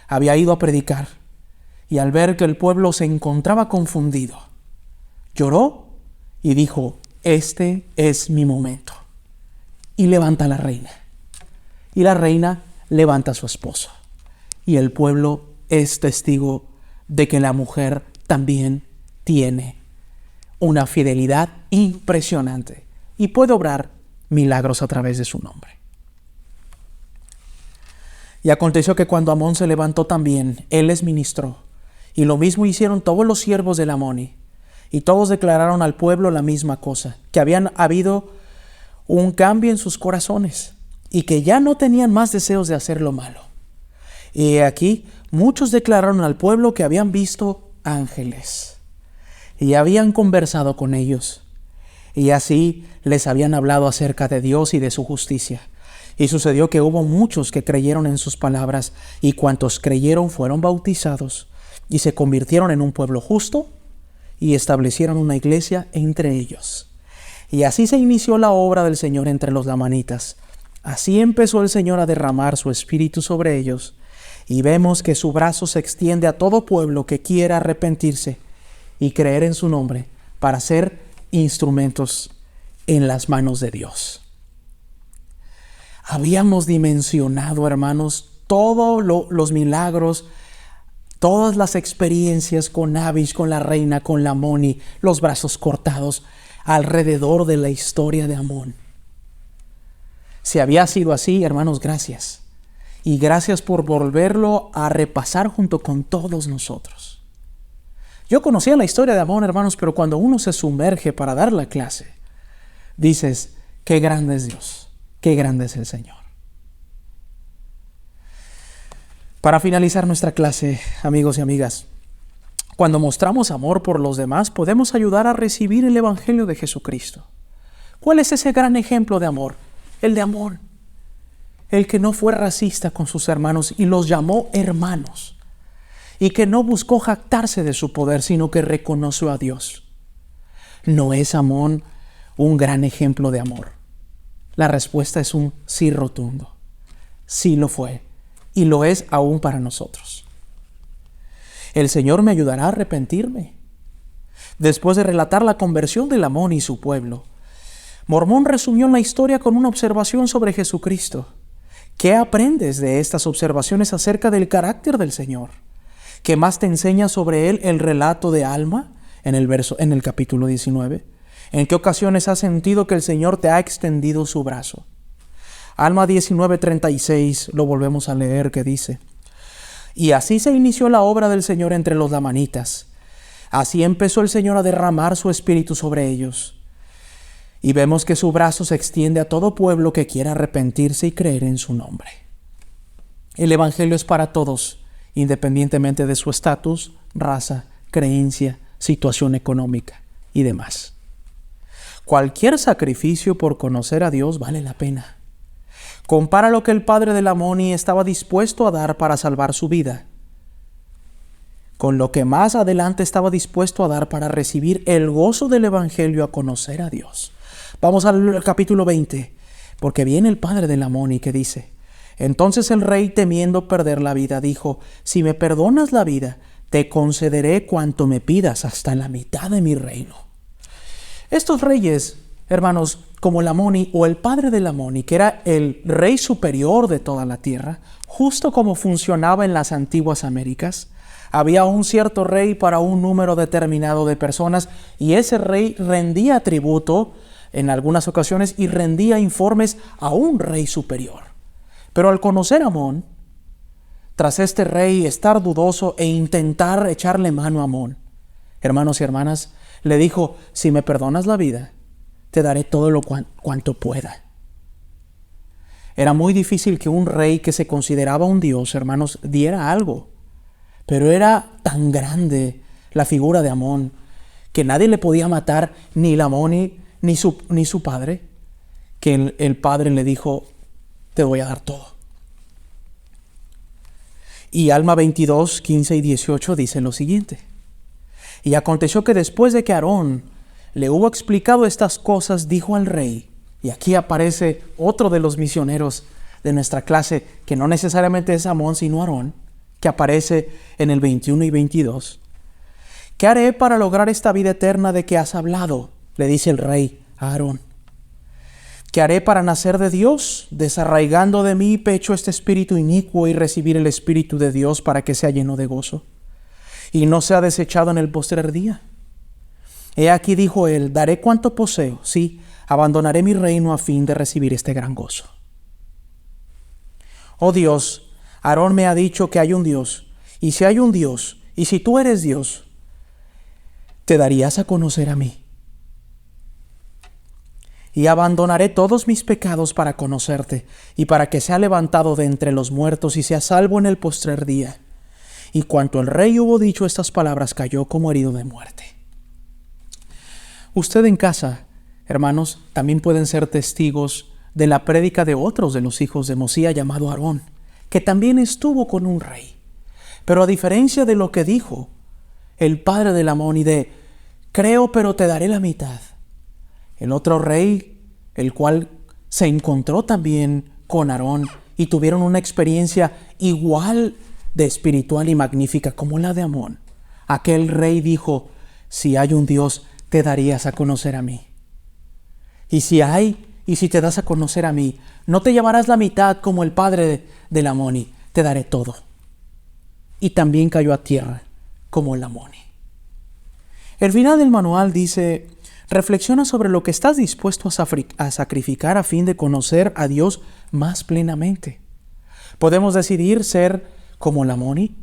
había ido a predicar, y al ver que el pueblo se encontraba confundido, lloró y dijo: este es mi momento. Y levanta a la reina. Y la reina levanta a su esposo. Y el pueblo es testigo de que la mujer también tiene una fidelidad impresionante y puede obrar milagros a través de su nombre. Y aconteció que cuando Amón se levantó también, él les ministró. Y lo mismo hicieron todos los siervos de Lamoni. Y todos declararon al pueblo la misma cosa, que habían habido un cambio en sus corazones y que ya no tenían más deseos de hacer lo malo. Y aquí muchos declararon al pueblo que habían visto ángeles y habían conversado con ellos, y así les habían hablado acerca de Dios y de su justicia. Y sucedió que hubo muchos que creyeron en sus palabras, y cuantos creyeron fueron bautizados y se convirtieron en un pueblo justo y establecieron una iglesia entre ellos. Y así se inició la obra del Señor entre los lamanitas. Así empezó el Señor a derramar su espíritu sobre ellos, y vemos que su brazo se extiende a todo pueblo que quiera arrepentirse y creer en su nombre para ser instrumentos en las manos de Dios. Habíamos dimensionado, hermanos, todos los milagros, todas las experiencias con Abish, con la reina, con Lamoni, los brazos cortados alrededor de la historia de Amón. Si había sido así, hermanos, gracias. Y gracias por volverlo a repasar junto con todos nosotros. Yo conocía la historia de Amón, hermanos, pero cuando uno se sumerge para dar la clase, dices: qué grande es Dios, qué grande es el Señor. Para finalizar nuestra clase, amigos y amigas, cuando mostramos amor por los demás, podemos ayudar a recibir el Evangelio de Jesucristo. ¿Cuál es ese gran ejemplo de amor? El de Amón, el que no fue racista con sus hermanos y los llamó hermanos, y que no buscó jactarse de su poder, sino que reconoció a Dios. ¿No es Amón un gran ejemplo de amor? La respuesta es un sí rotundo. Sí lo fue, y lo es aún para nosotros. El Señor me ayudará a arrepentirme. Después de relatar la conversión de Amón y su pueblo, Mormón resumió la historia con una observación sobre Jesucristo. ¿Qué aprendes de estas observaciones acerca del carácter del Señor? ¿Qué más te enseña sobre él el relato de Alma en el capítulo 19? ¿En qué ocasiones has sentido que el Señor te ha extendido su brazo? Alma 19:36 lo volvemos a leer, que dice: y así se inició la obra del Señor entre los lamanitas. Así empezó el Señor a derramar su espíritu sobre ellos. Y vemos que su brazo se extiende a todo pueblo que quiera arrepentirse y creer en su nombre. El Evangelio es para todos, independientemente de su estatus, raza, creencia, situación económica y demás. Cualquier sacrificio por conocer a Dios vale la pena. Compara lo que el padre de Amoni estaba dispuesto a dar para salvar su vida con lo que más adelante estaba dispuesto a dar para recibir el gozo del Evangelio, a conocer a Dios. Vamos al capítulo 20, porque viene el padre de Amoni que dice: entonces el rey, temiendo perder la vida, dijo: si me perdonas la vida, te concederé cuanto me pidas, hasta la mitad de mi reino. Estos reyes, hermanos, como Amoni o el padre de Amoni, que era el rey superior de toda la tierra, justo como funcionaba en las antiguas Américas, había un cierto rey para un número determinado de personas, y ese rey rendía tributo en algunas ocasiones y rendía informes a un rey superior. Pero al conocer a Amón, tras este rey estar dudoso e intentar echarle mano a Amón, hermanos y hermanas, le dijo: si me perdonas la vida, te daré todo lo cuanto pueda. Era muy difícil que un rey que se consideraba un dios, hermanos, diera algo. Pero era tan grande la figura de Amón que nadie le podía matar, ni Amoni ni su padre, que el padre le dijo: te voy a dar todo. Y Alma 22, 15 y 18 dice lo siguiente: y aconteció que después de que Aarón le hubo explicado estas cosas, dijo al rey, y aquí aparece otro de los misioneros de nuestra clase, que no necesariamente es Amón, sino Aarón, que aparece en el 21 y 22. ¿Qué haré para lograr esta vida eterna de que has hablado?, le dice el rey a Aarón. ¿Qué haré para nacer de Dios, desarraigando de mi pecho este espíritu inicuo y recibir el espíritu de Dios para que sea lleno de gozo y no sea desechado en el postrer día? He aquí, dijo él, daré cuanto poseo, sí, abandonaré mi reino a fin de recibir este gran gozo. Oh Dios, Aarón me ha dicho que hay un Dios, y si hay un Dios, y si tú eres Dios, te darías a conocer a mí. Y abandonaré todos mis pecados para conocerte, y para que sea levantado de entre los muertos y sea salvo en el postrer día. Y cuanto el rey hubo dicho estas palabras, cayó como herido de muerte. Usted en casa, hermanos, también pueden ser testigos de la prédica de otros de los hijos de Mosía, llamado Aarón, que también estuvo con un rey. Pero a diferencia de lo que dijo el padre de Amón y de creo pero te daré la mitad, el otro rey, el cual se encontró también con Aarón y tuvieron una experiencia igual de espiritual y magnífica como la de Amón, aquel rey dijo: si hay un Dios, te darías a conocer a mí. Y si te das a conocer a mí, no te llevarás la mitad como el padre de Amoni, te daré todo. Y también cayó a tierra como el Amoni. El final del manual dice: reflexiona sobre lo que estás dispuesto a sacrificar a fin de conocer a Dios más plenamente. Podemos decidir ser como el Amoni,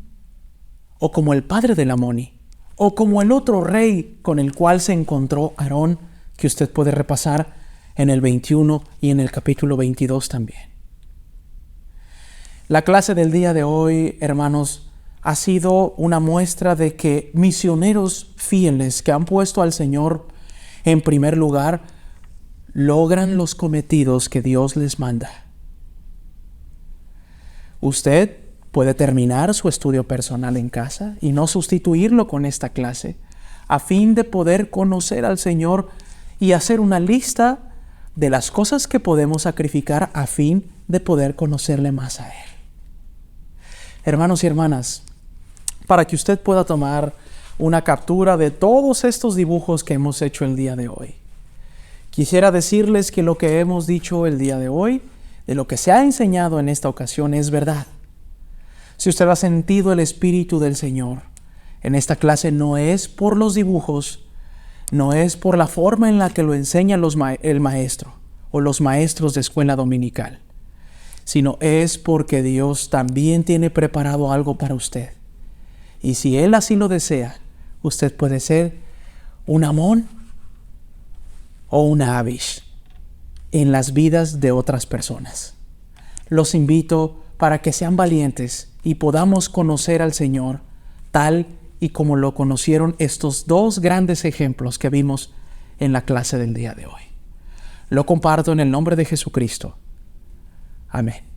o como el padre del Amoni, o como el otro rey con el cual se encontró Aarón, que usted puede repasar en el 21 y en el capítulo 22 también. La clase del día de hoy, hermanos, ha sido una muestra de que misioneros fieles que han puesto al Señor en primer lugar logran los cometidos que Dios les manda. Usted puede terminar su estudio personal en casa y no sustituirlo con esta clase, a fin de poder conocer al Señor y hacer una lista de las cosas que podemos sacrificar a fin de poder conocerle más a Él. Hermanos y hermanas, para que usted pueda tomar una captura de todos estos dibujos que hemos hecho el día de hoy. Quisiera decirles que lo que hemos dicho el día de hoy, de lo que se ha enseñado en esta ocasión, es verdad. Si usted ha sentido el Espíritu del Señor en esta clase, no es por los dibujos, no es por la forma en la que lo enseña el maestro o los maestros de escuela dominical, sino es porque Dios también tiene preparado algo para usted. Y si Él así lo desea, usted puede ser un Amón o una Abish en las vidas de otras personas. Los invito para que sean valientes y podamos conocer al Señor tal y como lo conocieron estos dos grandes ejemplos que vimos en la clase del día de hoy. Lo comparto en el nombre de Jesucristo. Amén.